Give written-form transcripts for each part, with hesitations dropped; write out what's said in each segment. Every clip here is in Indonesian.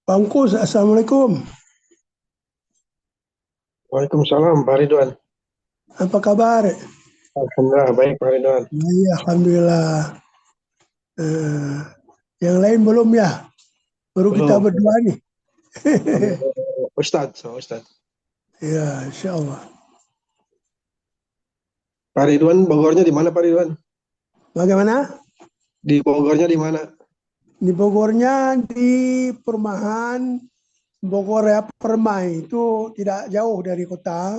Bangkus, Assalamualaikum. Waalaikumsalam, Pak Ridwan. Apa kabar? Alhamdulillah, baik, Pak Ridwan. Iya, Alhamdulillah. Eh, yang lain belum ya? Baru kita Belum. berdua nih. Ustadz, sama Ustadz. Ya, Insya Allah. Pak Ridwan, Bogornya di mana, Pak Ridwan? Bagaimana? Di Bogornya di mana? Di Bogornya di perumahan Bogor ya Permai itu tidak jauh dari kota.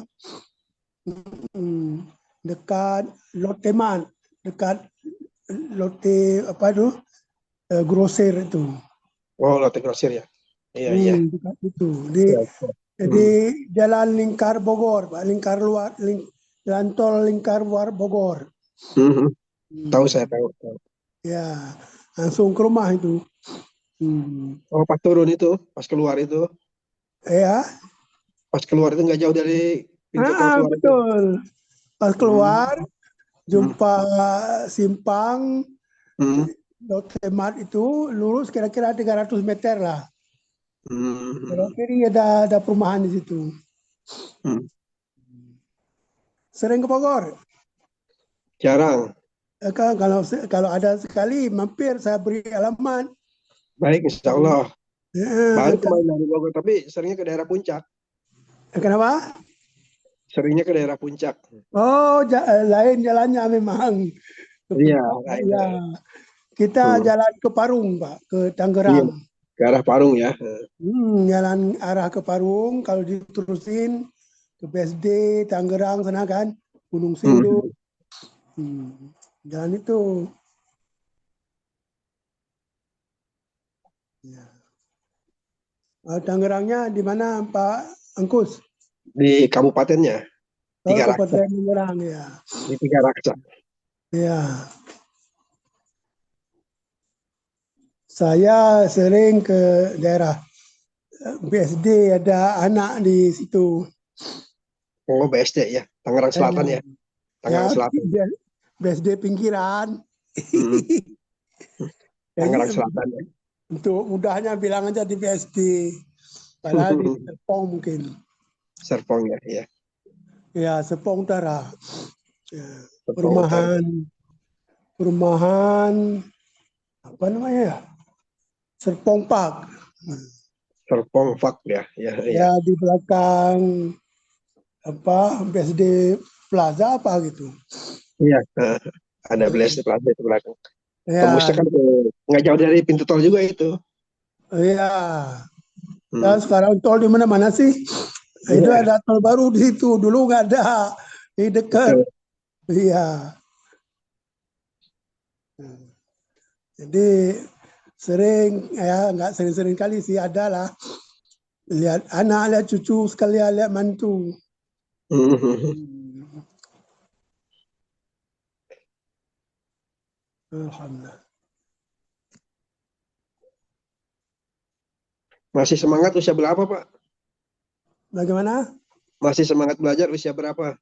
Dekat Lotte Mart, dekat Lotte apa itu? Grosir itu. Oh, Lotte Grosir ya? Iya, iya. Dekat itu. Di Siap. Jadi Hmm. Jalan Lingkar Bogor, Pak, lingkar luar, Jalan tol lingkar luar Bogor. Mhm. Tahu Hmm. saya, tahu. Ya, langsung ke rumah itu. Oh, pas turun itu, pas keluar itu. Ya, Pas keluar itu nggak jauh dari pintu tol keluar itu. betul. Pas Hmm. keluar, Hmm. jumpa simpang, Hmm. Lotte Mart itu lurus kira-kira 300 meter lah. Belok Hmm. kiri ada perumahan di situ. Hmm. Sering ke Bogor. Jarang. Kalau ada sekali mampir saya beri alamat. Baik, insya Allah. Baru Eh, kemarin dari Bogor, tapi seringnya ke daerah Puncak. Kenapa? Seringnya ke daerah Puncak. Oh, lain jalannya memang. Iya, lain. Ya, kita Hmm. jalan ke Parung, Pak, ke Iya, Tangerang. ke arah Parung ya. Jalan arah ke Parung, kalau diterusin ke BSD, Tangerang sana kan, Gunung Sindur. Hmm. Jalan itu. Ya. Tangerangnya di mana, Pak Angkus? Di kabupatennya Oh, Tiga Raksa, Kabupaten Tangerang ya. di Tiga Raksa. Ya, saya sering ke daerah BSD, ada anak di situ. Oh, BSD ya, Tangerang Selatan ya, Ya, Tangerang Selatan. BSD pinggiran. Hmm. Jadi Tangerang Selatan ya. untuk mudahnya bilang aja di BSD. Padahal di Serpong mungkin. Serpong ya, ya. Ya, Serpong Utara. Ya, Serpong Utara. perumahan, perumahan apa namanya ya? Serpong Park. Serpong Fak ya, ya, ya. Ya, di belakang apa BSD Plaza apa gitu. Iya, ada BSD Plaza itu belakang. Tembusnya Ya, kan nggak jauh dari pintu tol juga itu. ya. Ya, Hmm. sekarang tol di mana-mana sih. Itu Iya, ada tol baru di situ. Dulu nggak ada di dekat. betul. Iya. Jadi sering ya nggak sering-sering kali sih ada lah lihat anak lihat cucu sekalian lihat mantu. Hmm. Alhamdulillah. Masih semangat usia berapa, Pak? Bagaimana? Masih semangat belajar usia berapa?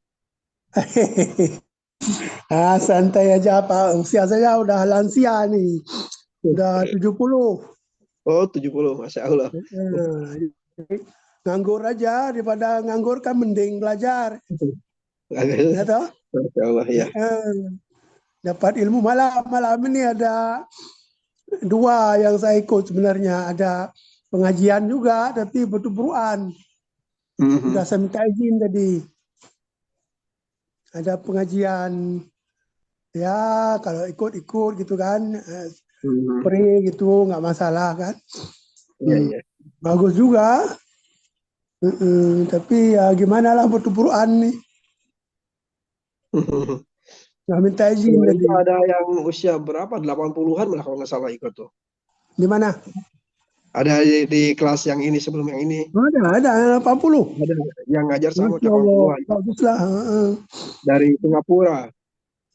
Santai aja Pak, usia saya udah lansia nih, udah 70. Oh, 70, Masya Allah. Eh, Nganggur aja daripada nganggur kan mending belajar, ya toh? Masya Allah ya. Eh, Dapat ilmu malam malam ini ada dua yang saya ikut sebenarnya, ada pengajian juga tapi bertuburan. Sudah Mhm. saya minta izin tadi. Ada pengajian, ya kalau ikut-ikut gitu kan, Mhm. free gitu nggak masalah kan. Iya, Hmm, iya. Bagus juga. Tapi ya gimana lah bertuburan nih. Nggak minta izin Kemarin tadi. tuh ada yang usia berapa? 80-an malah kalau nggak salah ikut tuh. Di mana? Ada di kelas yang ini sebelum yang ini. Ada 80. Ada yang ngajar sama Masya Allah, 80-an baguslah. dari Singapura.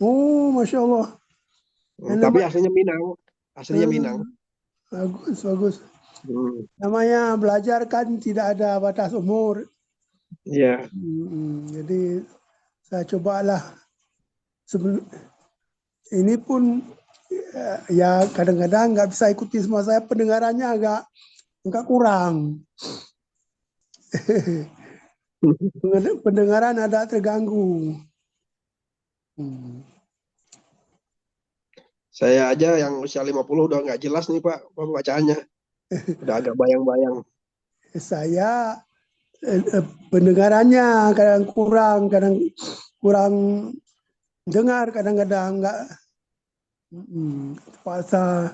Oh, Masya Allah. Yang Tapi namanya, aslinya Minang. Aslinya Minang. bagus, bagus. Hmm. Namanya belajar kan tidak ada batas umur. Iya. Jadi saya cobalah. Ini pun ya kadang-kadang nggak bisa ikuti semua, saya pendengarannya agak enggak kurang. Pendengaran ada terganggu. Hmm. Saya aja yang usia 50 udah nggak jelas nih Pak bacaannya. Udah agak bayang-bayang. Saya pendengarannya kadang kurang dengar, kadang-kadang enggak. Terpaksa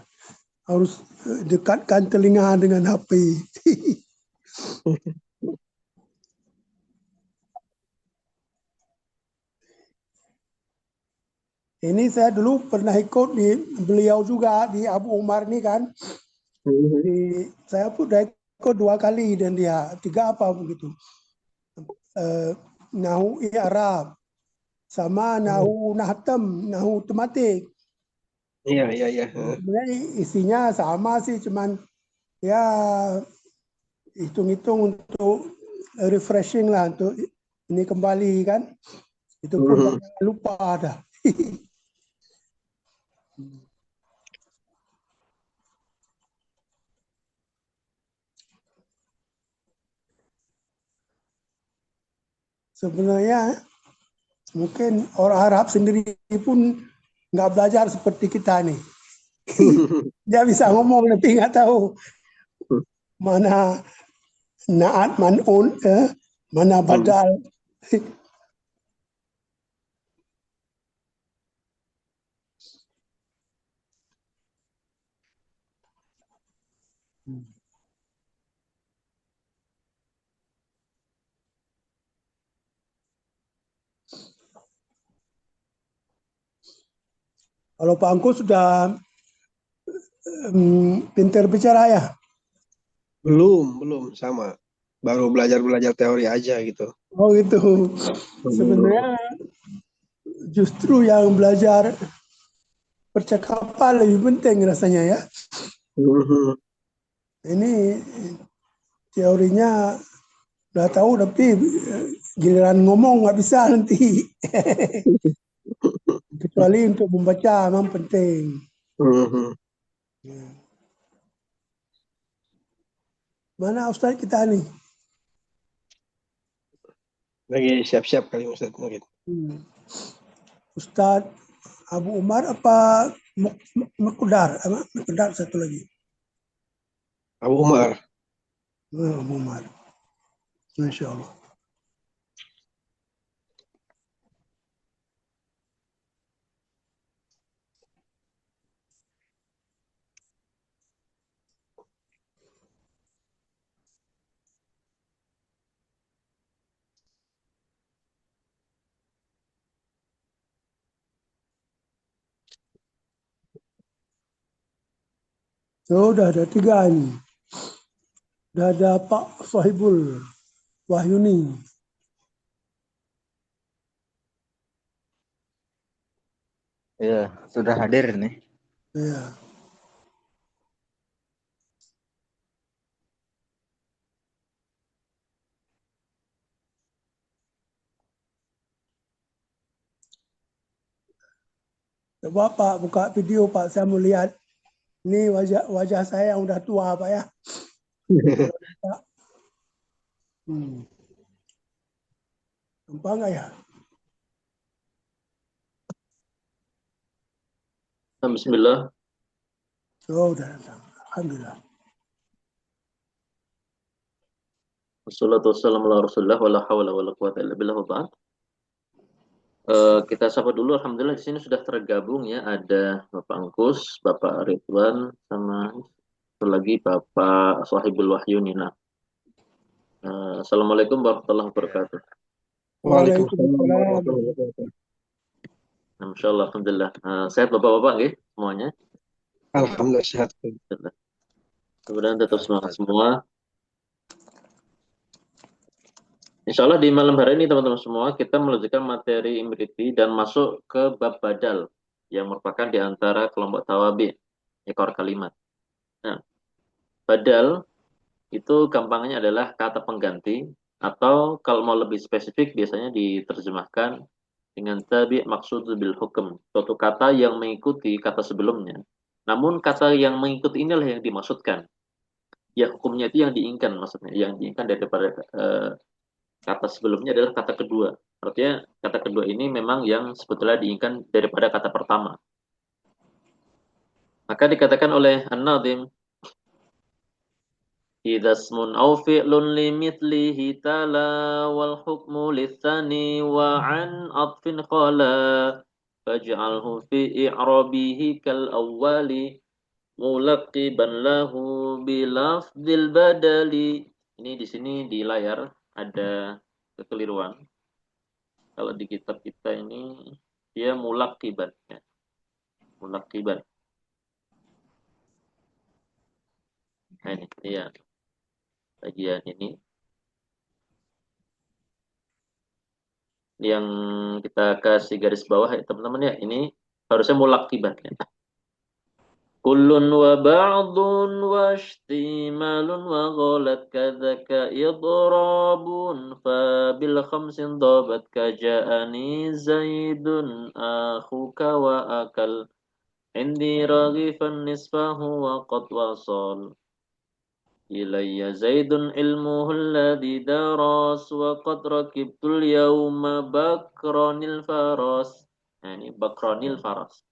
harus dekatkan telinga dengan HP. Ini saya dulu pernah ikut di beliau juga di Abu Umar nih kan. Saya pun udah ikut 2 kali dan dia 3 apa begitu. Nahu Arab sama nahu nahtam, nahu tematik. Iya, iya, iya. Sebenarnya isinya sama sih, cuman ya hitung-hitung untuk refreshing lah untuk ini kembali kan. Itu pun lupa dah. Sebenarnya mungkin orang Arab sendiri pun nggak belajar seperti kita nih. Dia bisa ngomong tapi nggak tahu mana naat man'un, mana badal. Kalau Pak Angku sudah pintar bicara ya. Belum sama. Baru belajar teori aja gitu. Oh itu sebenarnya justru yang belajar percakapan lebih penting rasanya ya. Ini teorinya udah tahu tapi giliran ngomong nggak bisa nanti. Kecuali untuk membaca memang penting. Mana Ustaz kita nih? Lagi siap-siap kali Ustaz mungkin. Ustaz Abu Umar apa Mekudar? Mekudar satu lagi. Abu Umar. Abu Umar. Masya Allah. So, udah ada 3 ini. Udah ada Pak Sohibul Wahyuni. Ya, sudah hadir nih. Ya. Coba Pak buka video Pak, saya mau lihat. Ini wajah saya yang udah tua Pak ya. Nampak nggak ya? Bismillah. Oh, udah datang. Alhamdulillah. Wassalatu wassalamu ala Rasulillah wala hawla wala quwata illa billah wa ba'd. Kita sapa dulu. Alhamdulillah di sini sudah tergabung ya, ada Bapak Angkus, Bapak Ridwan, sama satu lagi Bapak Sohibul Wahyuni. Nah, Assalamualaikum warahmatullahi wabarakatuh. Waalaikumsalam warahmatullahi wabarakatuh. Nah, Masya Allah, Alhamdulillah. Sehat Bapak-Bapak nggih semuanya? Alhamdulillah sehat. Kemudian tetap semangat semua. Insya Allah di malam hari ini teman-teman semua kita melanjutkan materi Imriti dan masuk ke bab badal yang merupakan di antara kelompok tawabi, ekor kalimat. Nah, badal itu gampangnya adalah kata pengganti atau kalau mau lebih spesifik biasanya diterjemahkan dengan tabi maksud bil hukum, suatu kata yang mengikuti kata sebelumnya. Namun kata yang mengikuti inilah yang dimaksudkan. ya hukumnya itu yang diinginkan, maksudnya yang diinginkan daripada kata sebelumnya adalah kata kedua. Artinya kata kedua ini memang yang sebetulnya diinginkan daripada kata pertama. Maka dikatakan oleh An-Nadhim, idza ismun aw fi'lun limithlihi tala wal hukmu litsani wa an atfin qala faj'alhu fi i'rabihi kal awwali mulaqiban lahu bilafdil badali. Ini di sini di layar ada kekeliruan. Kalau di kitab kita ini dia mulaqiban ya. Mulaqiban. Nah ini dia bagian ini yang kita kasih garis bawah ya teman-teman ya. Ini harusnya mulaqiban ya. Kullun wa ba'dun wa ishtimalun wa ghalat kadzaka idrabun fa bil khamsin dabat ka ja'ani zaidun akhuka wa akal indi raghifan nisfahu wa qad wasal ilayya zaidun ilmuhu alladhi daras wa qad rakibtul yawma bakranil faras. Nah ini bakranil faras.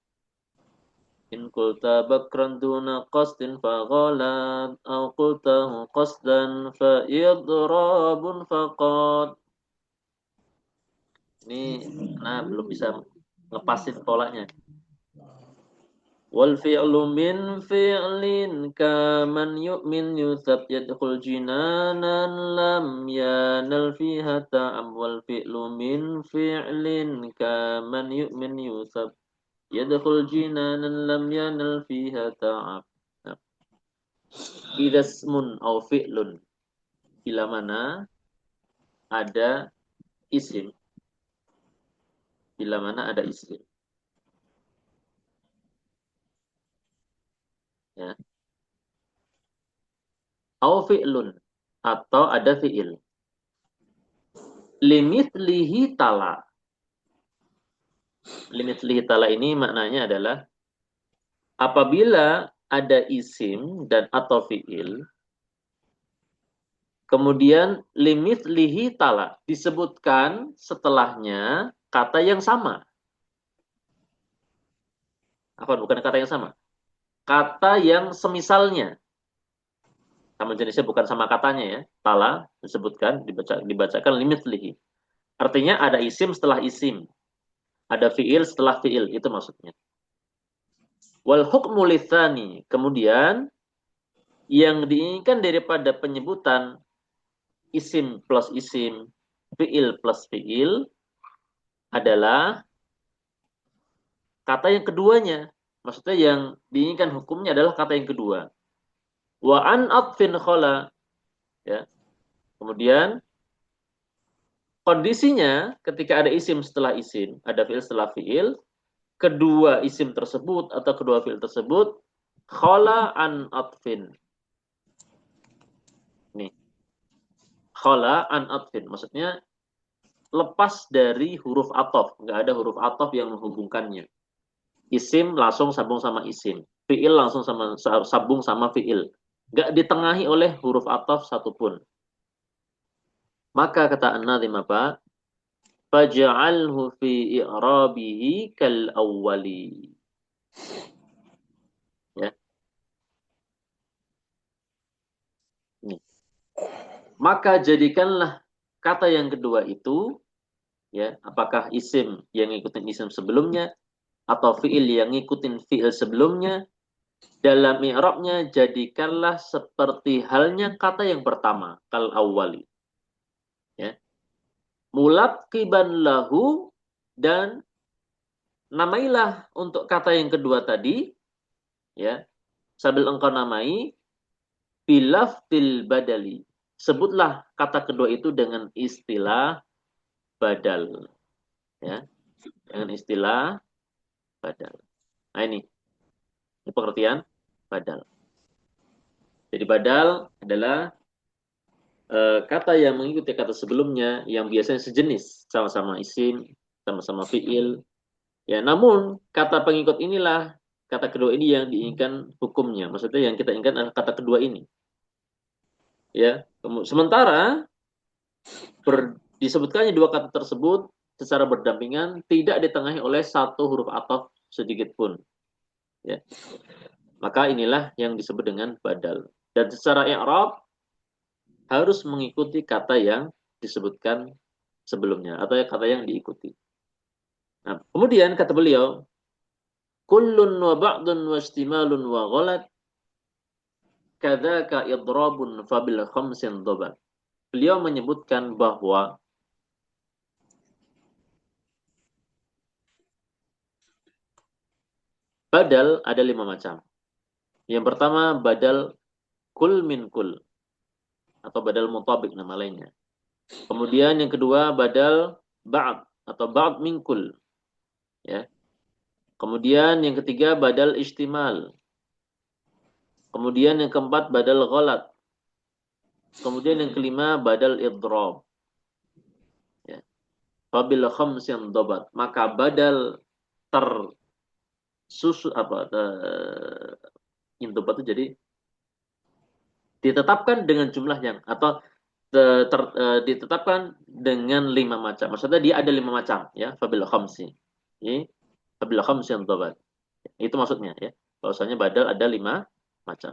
In qulta bakran duna qasdin fa ghalat aw qultahu qasdan fa idrabun faqad. Ini nah belum bisa lepasin polanya. Wal fi'lu min fi'lin kaman yu'min yusab yadkhul jinanan lam yanal fiha ta'am wal fi'lu min fi'lin kaman yu'min yusab yadkhul jinanan lam yanal fiha ta'ab. Idza ismun aw fi'lun, bila mana ada isim, bila mana ada isim ya, aw fi'lun atau ada fi'il, limithlihi tala. Limithlihi tala ini maknanya adalah apabila ada isim dan atau fi'il, kemudian limithlihi tala disebutkan setelahnya kata yang sama. Apa bukan kata yang sama? Kata yang semisalnya. Sama jenisnya bukan sama katanya ya. Tala disebutkan dibacakan limithlihi. Artinya ada isim setelah isim. Ada fi'il setelah fi'il, itu maksudnya. Wal hukmu litsani. Kemudian yang diinginkan daripada penyebutan isim plus isim, fi'il plus fi'il adalah kata yang keduanya. Maksudnya yang diinginkan hukumnya adalah kata yang kedua. Wa an atfin khala. Ya. Kemudian kondisinya ketika ada isim setelah isim, ada fi'il setelah fi'il, kedua isim tersebut atau kedua fi'il tersebut khala an atfin. Nih. Khala an atfin. Maksudnya lepas dari huruf atof. Nggak ada huruf atof yang menghubungkannya. Isim langsung sambung sama isim. Fi'il langsung sambung sama fi'il. Nggak ditengahi oleh huruf atof satupun. Maka kata An-Nadhim apa? Faj'alhu fi i'rabihi kal awwali. Ya. Nih. Maka jadikanlah kata yang kedua itu ya, apakah isim yang ngikutin isim sebelumnya atau fi'il yang ngikutin fi'il sebelumnya, dalam i'rabnya jadikanlah seperti halnya kata yang pertama, kal awwali. Ya. Mulaqiban lahu, dan namailah untuk kata yang kedua tadi ya, sambil engkau namai bilafdil badali. Sebutlah kata kedua itu dengan istilah badal. Ya. Dengan istilah badal. Nah ini pengertian badal. Jadi badal adalah kata yang mengikuti kata sebelumnya yang biasanya sejenis, sama-sama isim, sama-sama fi'il. Ya, namun kata pengikut inilah, kata kedua ini yang diinginkan hukumnya. Maksudnya yang kita inginkan adalah kata kedua ini. Ya, sementara disebutkannya dua kata tersebut secara berdampingan tidak ditengahi oleh satu huruf ataf sedikit pun. Ya. Maka inilah yang disebut dengan badal. Dan secara i'rab harus mengikuti kata yang disebutkan sebelumnya atau kata yang diikuti. Nah, kemudian kata beliau, kullun wa ba'dun wa istimalun wa ghalat kadzaka idrabun fabil khamsin dhabat. Beliau menyebutkan bahwa badal ada 5 macam. Yang pertama badal kul min kul atau badal mutabik nama lainnya. Kemudian yang kedua badal ba'd atau ba'd min kul. Ya. Kemudian yang ketiga badal istimal. Kemudian yang keempat badal ghalat. Kemudian yang kelima badal idrab. Ya. Fabil khamsin dhabat. Maka badal tersusun indobat itu jadi ditetapkan dengan jumlah yang atau ditetapkan dengan 5 macam. Maksudnya dia ada 5 macam ya, fabil khamsi. Ini fabil khamsi dhabat. Itu maksudnya ya. Bahwasanya badal ada 5 macam.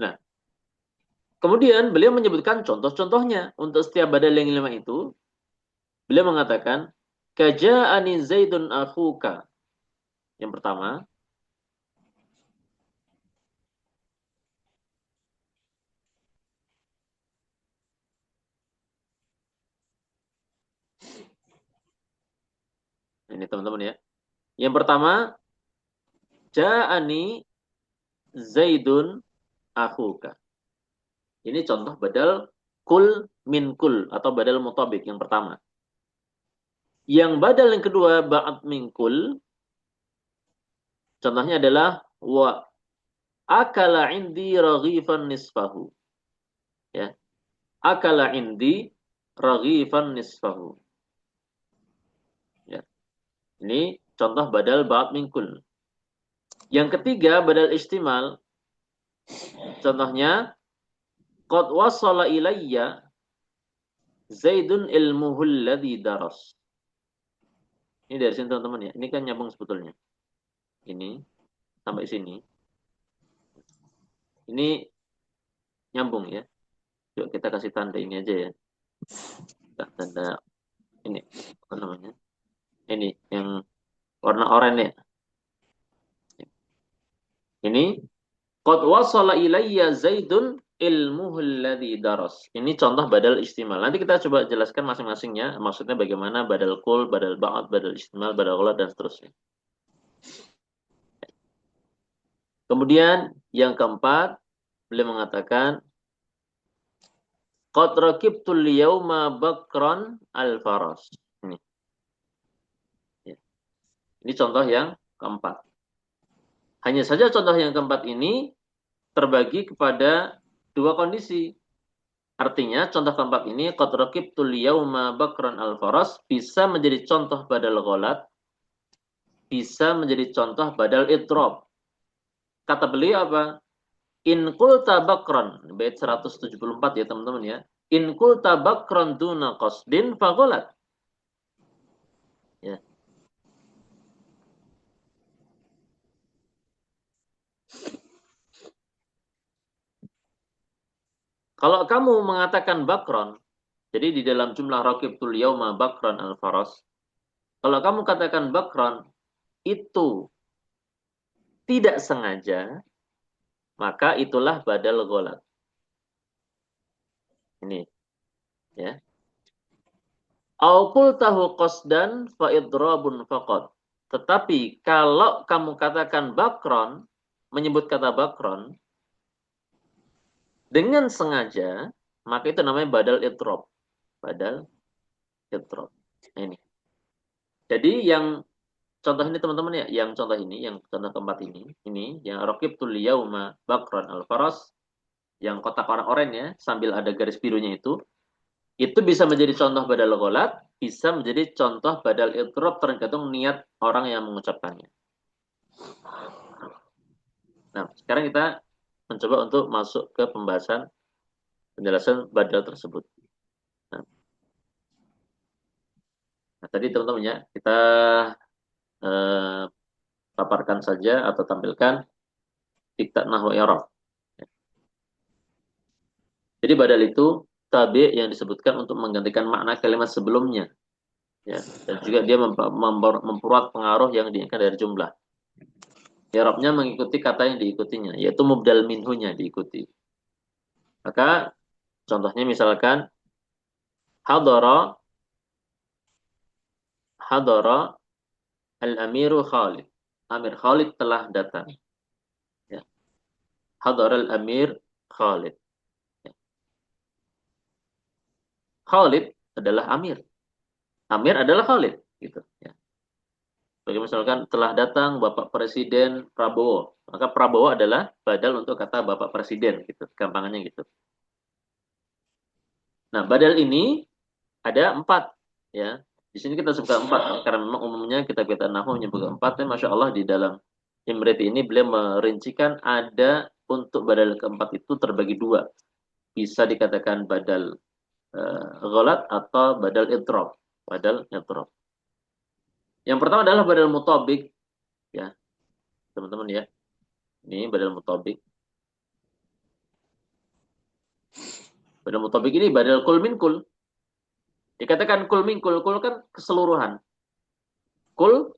Nah, kemudian beliau menyebutkan contoh-contohnya untuk setiap badal yang 5 itu. Beliau mengatakan kaja'ani Zaidun akhuka. Yang pertama, ini teman-teman ya. Yang pertama, ja'ani Zaidun akhuka. Ini contoh badal kul min kul atau badal mutabik yang pertama. Yang badal yang kedua ba'd min kul, contohnya adalah wa akala indi raghifan nisfahu. Ya. Akala indi raghifan nisfahu. Ya. Ini contoh badal ba'd min kul. Yang ketiga badal istimal. Contohnya qad wasala ilayya Zaidun ilmuhul ladzi daras. Ini dari sini teman-teman ya. Ini kan nyambung sebetulnya. Ini sampai sini. Ini nyambung ya. Yuk kita kasih tanda ini aja ya. Tanda ini apa namanya? Ini yang warna oranye ya. Ini qad wasala ilayya Zaidun ilmuhul ladzi daras. Ini contoh badal istimal. Nanti kita coba jelaskan masing-masingnya. Maksudnya bagaimana badal kul, badal ba'd, badal istimal, badal ghalat dan seterusnya. Kemudian yang keempat, beliau mengatakan qad rakibtul yauma bakran al-faras. Ini. Ya. Ini contoh yang keempat. Hanya saja contoh yang keempat ini terbagi kepada 2 kondisi. Artinya contoh keempat ini qad rakibtul yauma bakran al-faras bisa menjadi contoh badal ghalat, bisa menjadi contoh badal idrab. Kata beliau apa? In qulta bakran, bait 174 ya teman-teman ya. In qulta bakran duna qasdin faghalat. Ya. Kalau kamu mengatakan bakran, jadi di dalam jumlah rakibtul yauma bakran al-faras, kalau kamu katakan bakran itu tidak sengaja, maka itulah badal ghalat. Ini ya. Au qultahu qasdan fa idrabun faqat. Tetapi kalau kamu katakan bakron, menyebut kata bakron dengan sengaja, maka itu namanya badal idrab. Badal idrab. Ini. Jadi yang contoh ini teman-teman ya, yang contoh ini, yang contoh keempat ini yang raqibtul yauma bakron al-faras, yang kotak warna oranye ya, sambil ada garis birunya itu bisa menjadi contoh badal ghalat, bisa menjadi contoh badal idrab tergantung niat orang yang mengucapkannya. Nah, sekarang kita mencoba untuk masuk ke pembahasan penjelasan badal tersebut. Nah, tadi teman-teman ya, kita paparkan saja atau tampilkan diktat nahwu i'rab. Jadi badal itu tabi yang disebutkan untuk menggantikan makna kalimat sebelumnya. Ya, dan juga dia memperkuat pengaruh yang diinginkan dari jumlah. I'rabnya mengikuti kata yang diikutinya, yaitu mubdal minhunya diikuti. Maka contohnya misalkan hadara al-amiru Khalid. Amir Khalid telah datang. Ya. Hadara al-amir Khalid. Ya. Khalid adalah amir. Amir adalah Khalid, gitu. Ya. Bagi misalkan telah datang Bapak Presiden Prabowo, maka Prabowo adalah badal untuk kata Bapak Presiden, gitu. Gampangannya gitu. Nah, badal ini ada 4, ya. Di sini kita sebutkan 4 karena memang umumnya kitab-kitab nahwu menyebutkan 4. Dan masya Allah di dalam Imriti ini beliau merincikan ada untuk badal keempat itu terbagi 2. Bisa dikatakan badal ghalat atau badal idrob. Badal idrob. Yang pertama adalah badal mutabik, ya teman-teman ya. Ini badal mutabik. Badal mutabik ini badal kul min kul. Dikatakan kul min kul, kul kan keseluruhan. Kul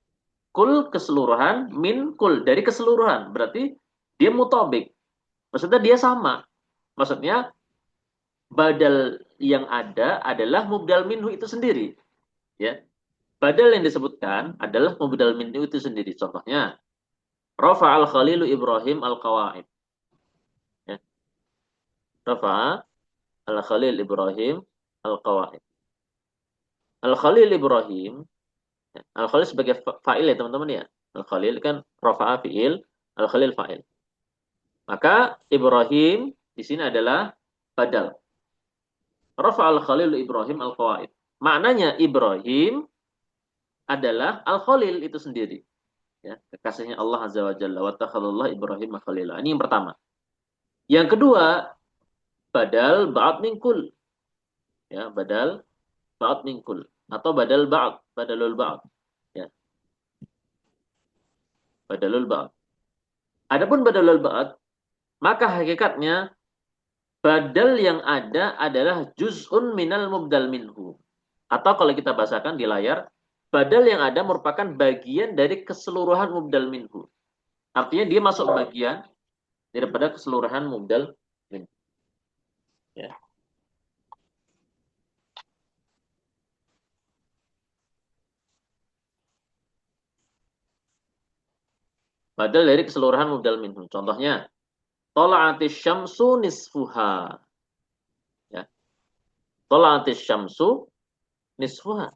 keseluruhan, min kul dari keseluruhan. Berarti dia mutabik. Maksudnya dia sama. Maksudnya badal yang ada adalah mubdal minhu itu sendiri. Ya. Badal yang disebutkan adalah mubdal minhu itu sendiri. Contohnya Rafa'al Khalilu Ibrahim al-Qawaid. Ya. Rafa'a al-Khalil Ibrahim al-Qawaid. Al-Khalil Ibrahim, ya. Al-Khalil sebagai fa'il ya teman-teman ya. Al-Khalil kan rafa'a fi'il, al-Khalil fa'il. Maka Ibrahim di sini adalah badal. Rafa'al Khalil Ibrahim al-Qawaid. Maknanya Ibrahim adalah al-Khalil itu sendiri. Ya, kekasihnya Allah Azza wa Jalla. Wa takhadallah Ibrahim khalila. Ini yang pertama. Yang kedua, badal ba'd min kul. Ya, badal ba'd min kul atau badal ba'd, badalul ba'd. Ya. Badalul ba'd. Adapun badalul ba'd, maka hakikatnya badal yang ada adalah juz'un minal mubdal minhu. Atau kalau kita bahasakan di layar, badal yang ada merupakan bagian dari keseluruhan mubdal minhu. Artinya dia masuk bagian daripada keseluruhan mubdal minhu. Ya. Badal dari keseluruhan mubdal minhu. Contohnya, tola'atis syamsu nisfuha. Ya. Tola'atis syamsu nisfuha.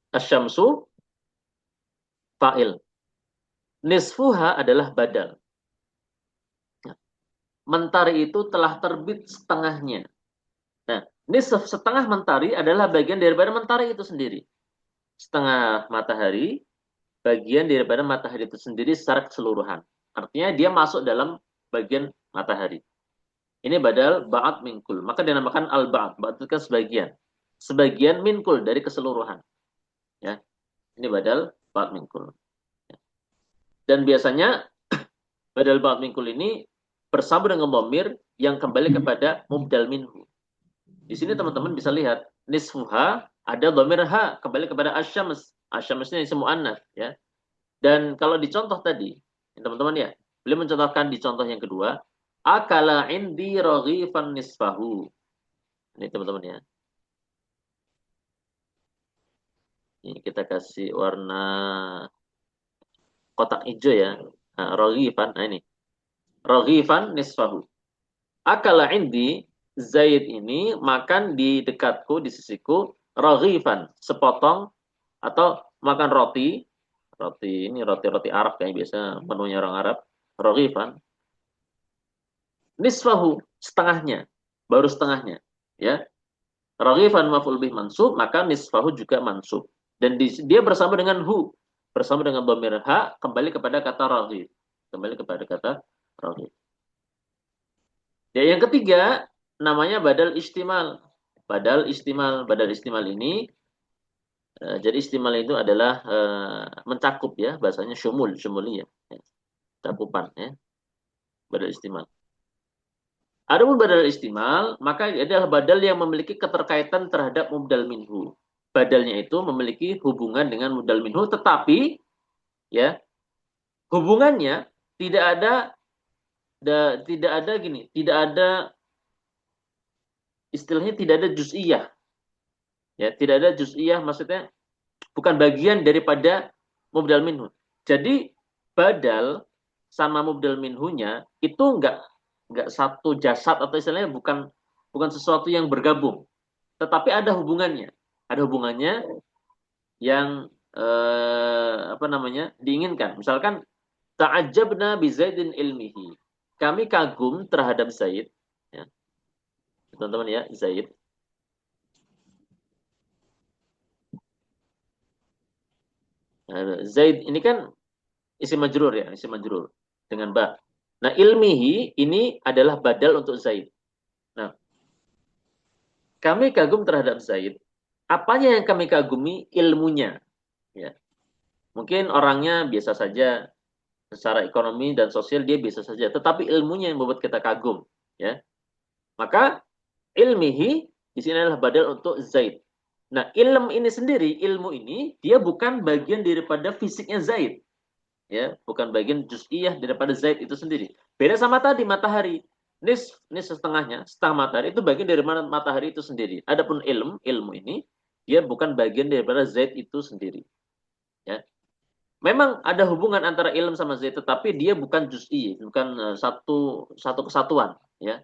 Asyamsu fa'il. Nisfuha adalah badal. Mentari itu telah terbit setengahnya. Nah, nisf setengah mentari adalah bagian daripada mentari itu sendiri. Setengah matahari, bagian daripada matahari itu sendiri secara keseluruhan. Artinya dia masuk dalam bagian matahari. Ini badal ba'd min kul. Maka dinamakan al-ba'd. Ba'd itu kan sebagian. Sebagian min kul dari keseluruhan. Ya. Ini badal ba'd min kul. Ya. Dan biasanya badal ba'd min kul ini bersambung dengan dhamir yang kembali kepada mubdal minhu. Di sini teman-teman bisa lihat nisfuha ada dhamir ha kembali kepada asyams. Asyamsnya isim muannats ya. Dan kalau dicontoh tadi, teman-teman ya, beliau mencontohkan di contoh yang kedua, akala indi raghifan nisfahu. Ini teman-teman ya. Ini kita kasih warna kotak hijau ya. Nah, raghifan, nah ini. Raghifan nisfahu. Akala indi, Zaid ini makan di dekatku, di sisiku, raghifan, sepotong atau makan roti. Roti ini roti-roti Arab kayak biasa menunya orang Arab. Raghifan. Nisfahu, setengahnya. Baru setengahnya, ya. Raghifan maf'ul bih mansub, maka nisfahu juga mansub. Dan dia bersama dengan hu, bersama dengan dhamir ha kembali kepada kata raghif. Kembali kepada kata raghib. Ya, yang ketiga namanya badal istimal. Badal istimal ini jadi istimal itu adalah mencakup ya, bahasanya syumuli ya, cakupan ya, badal istimal. Adapun badal istimal, maka adalah badal yang memiliki keterkaitan terhadap mubdal minhu. Badalnya itu memiliki hubungan dengan mubdal minhu, tetapi ya hubungannya tidak ada tidak ada istilahnya tidak ada juz'iyah. Ya, tidak ada juz'iyah maksudnya bukan bagian daripada mubdal minhu. Jadi badal sama mubdal minhunya itu enggak satu jasad atau istilahnya bukan sesuatu yang bergabung, tetapi ada hubungannya. Ada hubungannya yang diinginkan. Misalkan ta'ajjabna bi Zaidin ilmihi. Kami kagum terhadap Zaid, ya. Teman-teman ya, Zaid. Zaid ini kan isim majrur ya, isim majrur dengan ba. Nah, ilmihi ini adalah badal untuk Zaid. Nah, kami kagum terhadap Zaid. Apanya yang kami kagumi? Ilmunya. Ya. Mungkin orangnya biasa saja, secara ekonomi dan sosial dia biasa saja, tetapi ilmunya yang membuat kita kagum. Ya. Maka ilmihi di sini adalah badal untuk Zaid. Nah, ilmu ini sendiri, ilmu ini dia bukan bagian daripada fisiknya Zaid. Ya, bukan bagian juz'iyah daripada Zaid itu sendiri. Beda sama tadi matahari. Ini setengahnya, setengah matahari itu bagian dari matahari itu sendiri. Adapun ilmu ini dia bukan bagian daripada Zaid itu sendiri. Ya. Memang ada hubungan antara ilm sama Zaid, tetapi dia bukan juz'i, bukan satu kesatuan, ya.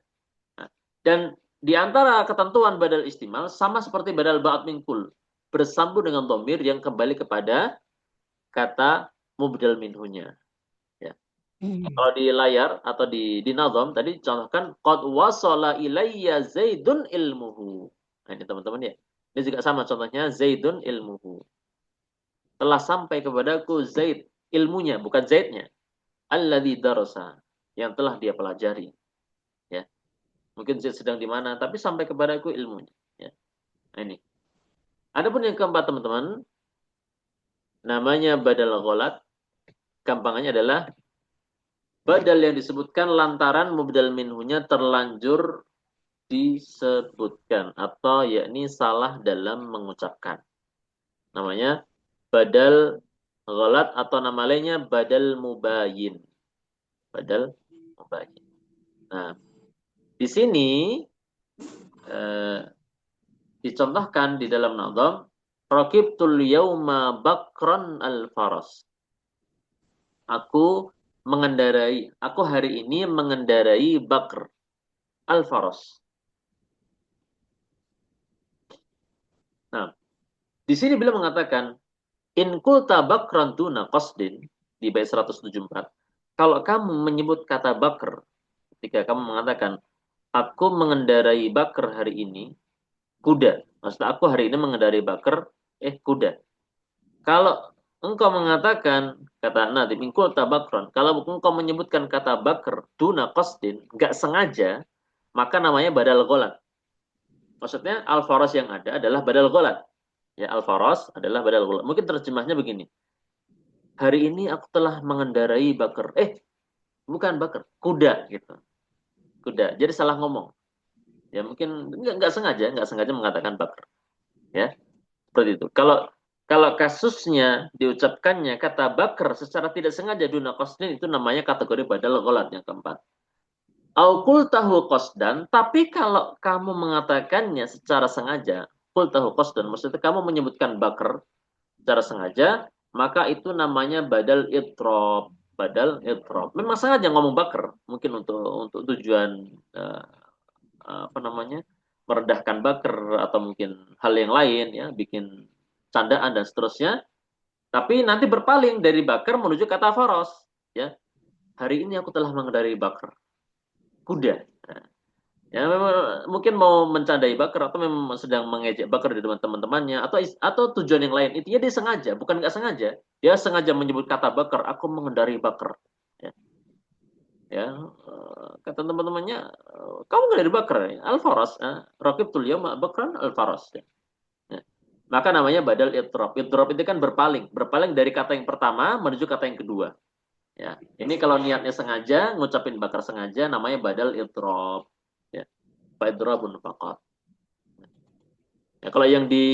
Nah, dan di antara ketentuan badal istimal sama seperti badal ba'd min kul, bersambung dengan dhamir yang kembali kepada kata mubdal minhunya. Ya. Kalau di layar atau di nazam tadi contohkan qad wasala ilayya Zaidun ilmuhu. Nah, ini teman-teman ya. Ini juga sama contohnya Zaidun ilmuhu. Telah sampai kepadaku Zaid ilmunya, bukan Zaidnya. Alladzi darasa, yang telah dia pelajari. Ya. Mungkin Zaid sedang di mana, tapi sampai kepadaku ilmunya. Ya. Nah, ini. Adapun yang keempat teman-teman, namanya badal ghalat. Gampangannya adalah badal yang disebutkan lantaran mubdal minhunya terlanjur disebutkan atau yakni salah dalam mengucapkan. Namanya badal ghalat atau nama lainnya badal mubayyin. Badal mubayyin. Nah, di sini dicontohkan di dalam nazam raqibtul yauma bakran al-faras. Aku hari ini mengendarai bakr al-faras. Nah, di sini beliau mengatakan in qulta bakran duna qasdin di bait 174. Kalau kamu menyebut kata bakr ketika kamu mengatakan aku mengendarai bakr hari ini kuda. Maksudnya aku hari ini mengendarai bakr kuda. Kalau engkau mengatakan kata nanti in qulta bakran, kalau engkau menyebutkan kata bakr duna qasdin, enggak sengaja, maka namanya badal ghalat. Maksudnya al-faras yang ada adalah badal ghalat. Ya, al-faras adalah badal ghalat. Mungkin terjemahnya begini. Hari ini aku telah mengendarai bakar. Bukan bakar, kuda gitu. Kuda. Jadi salah ngomong. Ya, mungkin enggak sengaja mengatakan bakar. Ya. Seperti itu. Kalau kasusnya diucapkannya kata bakar secara tidak sengaja duna qasdin, itu namanya kategori badal ghalat yang keempat. Au qultahu qasdan, tapi kalau kamu mengatakannya secara sengaja, qultahu qasdan, maksudnya kamu menyebutkan bakar secara sengaja, maka itu namanya badal idrob. Badal idrob. Memang sengaja ngomong bakar, mungkin untuk tujuan merendahkan bakar atau mungkin hal yang lain ya, bikin candaan dan seterusnya. Tapi nanti berpaling dari bakar menuju kata faros, ya. Hari ini aku telah mengendarai bakar. Kuda. Nah, ya memang mungkin mau mencandai bakar atau memang sedang mengejek bakar di teman-temannya atau tujuan yang lain. Intinya dia sengaja, bukan nggak sengaja. Dia sengaja menyebut kata bakar, aku mengendarai bakar. Ya. Ya, kata teman-temannya, kamu nggak dari Bakar ya? Al-Faras, Raqibtul Yawma Bakran Al-Faras. Ya. Ya. Maka namanya badal idrop. Idrop itu kan berpaling dari kata yang pertama menuju kata yang kedua. Ya, ini kalau niatnya sengaja, ngucapin Bakar sengaja, namanya badal idrop. Ya, Fa'idrobun faqat. Ya, kalau yang di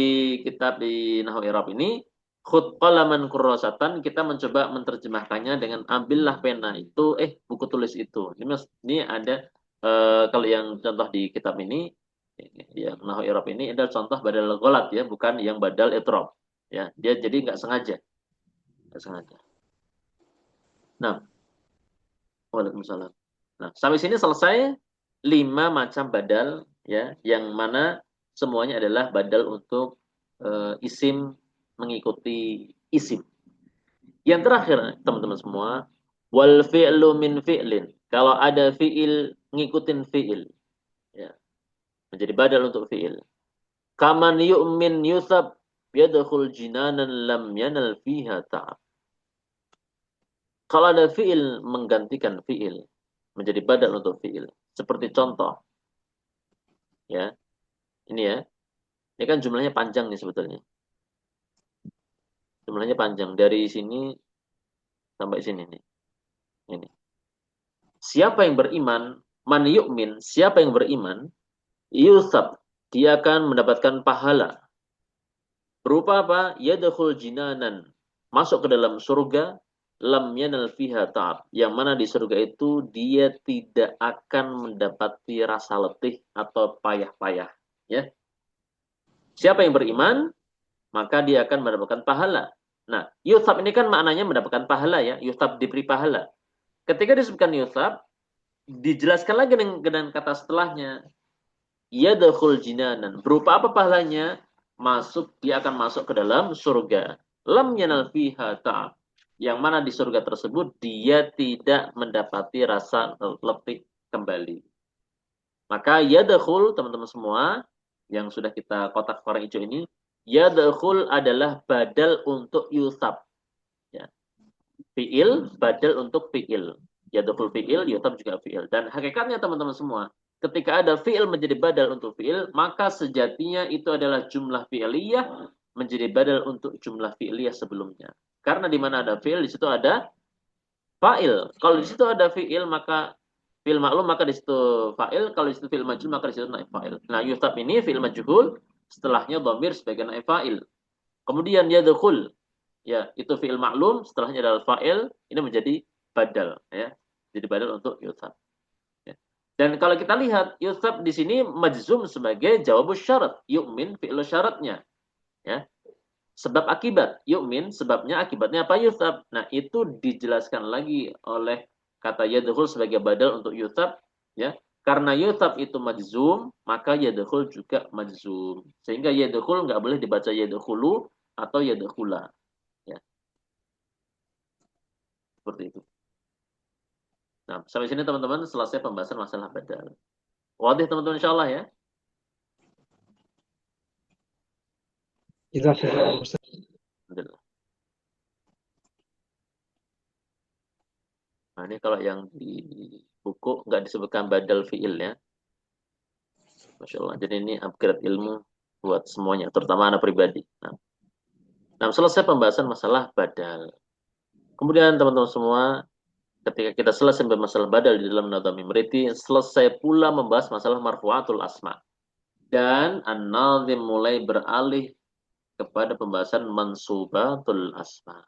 kitab di Nahwu I'rab ini, khud qalaman kurrasatan, kita mencoba menerjemahkannya dengan ambillah pena itu, buku tulis itu. Ini ada, kalau yang contoh di kitab ini, yang Nahwu I'rab ini adalah contoh badal ghalat ya, bukan yang badal itrab. Ya, dia jadi nggak sengaja, nggak sengaja. Nah, waalaikumsalam. Nah, sampai sini selesai 5 macam badal ya, yang mana semuanya adalah badal untuk isim mengikuti isim. Yang terakhir, teman-teman semua, wal fi'lu min fi'lin. Kalau ada fi'il ngikutin fi'il, ya, menjadi badal untuk fi'il. Kaman yu'min yusab yadkhul jinanan lam yanal fiha ta'ab. Kalau ada fi'il menggantikan fi'il, menjadi badal untuk fi'il. Seperti contoh, ya, ini ya, ini kan jumlahnya panjang nih sebetulnya. Jumlahnya panjang dari sini sampai sini nih. Ini. Siapa yang beriman, man yu'min, siapa yang beriman, yusab, dia akan mendapatkan pahala. Berupa apa? Yadkhul jinanan, masuk ke dalam surga, lam yanal fiha ta'ab, yang mana di surga itu dia tidak akan mendapati rasa letih atau payah-payah. Ya. Siapa yang beriman, maka dia akan mendapatkan pahala. Nah, yusab ini kan maknanya mendapatkan pahala ya, yusab diberi pahala. Ketika disebutkan yusab, dijelaskan lagi dengan kata setelahnya, yadkhul jinanan. Berupa apa pahalanya? Dia akan masuk ke dalam surga. Lam yanal fiha ta'ab. Yang mana di surga tersebut dia tidak mendapati rasa letih kembali. Maka yadkhul, teman-teman semua yang sudah kita kotak warna hijau ini, yadkhul adalah badal untuk yusab. Ya. Fi'il badal untuk fi'il. Yadkhul fi'il, yusab juga fi'il. Dan hakikatnya teman-teman semua, ketika ada fi'il menjadi badal untuk fi'il, maka sejatinya itu adalah jumlah fi'liyah menjadi badal untuk jumlah fi'liyah sebelumnya. Karena di mana ada fi'il, di situ ada fa'il. Kalau di situ ada fi'il, maka fi'il maklum, maka di situ fa'il. Kalau di situ fi'il majhul, maka di situ naib fa'il. Nah, yusab ini fi'il majhul, setelahnya dhamir sebagai naib fa'il. Kemudian yadkhul, ya, itu fi'il maklum, setelahnya adalah fa'il, ini menjadi badal, ya. Jadi badal untuk yusab. Ya. Dan kalau kita lihat, yusab di sini majzum sebagai jawabus syarat. Yu'min fi'il syaratnya. Ya. Sebab akibat. Yu'min, sebabnya, akibatnya apa? Yusab. Nah, itu dijelaskan lagi oleh kata yadkhul sebagai badal untuk yusab. Ya. Karena yusab itu majzum, maka yadkhul juga majzum. Sehingga yadkhul nggak boleh dibaca yadkhulu atau yadkhula. Ya. Seperti itu. Nah, sampai sini teman-teman selesai pembahasan masalah badal. Wadih teman-teman insyaallah ya. Jelas ya, Ustaz. Alhamdulillah. Nah, ini kalau yang di buku nggak disebutkan badal fiil ya. Masya Allah. Jadi ini upgrade ilmu buat semuanya, terutama anak pribadi. Nah, selesai pembahasan masalah badal. Kemudian teman-teman semua, ketika kita selesai masalah badal di dalam Nadhami Mriti, selesai pula membahas masalah marfu'atul asma. Dan An-Nadhim mulai beralih kepada pembahasan mansubatul asma.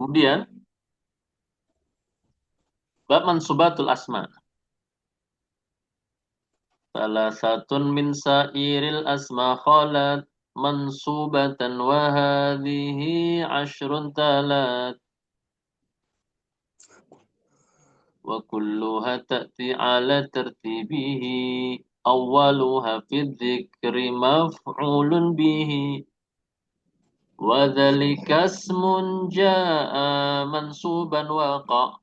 Kemudian bab mansubatul asma. Salasatun min sairil asma khalat mansubatan wa hadhihi ashrun talat wa kulluha ta'ti ala tartibihi awwaluha fi dzikri maf'ulun bihi wa dzalika ismun jaa'a mansuban waqa'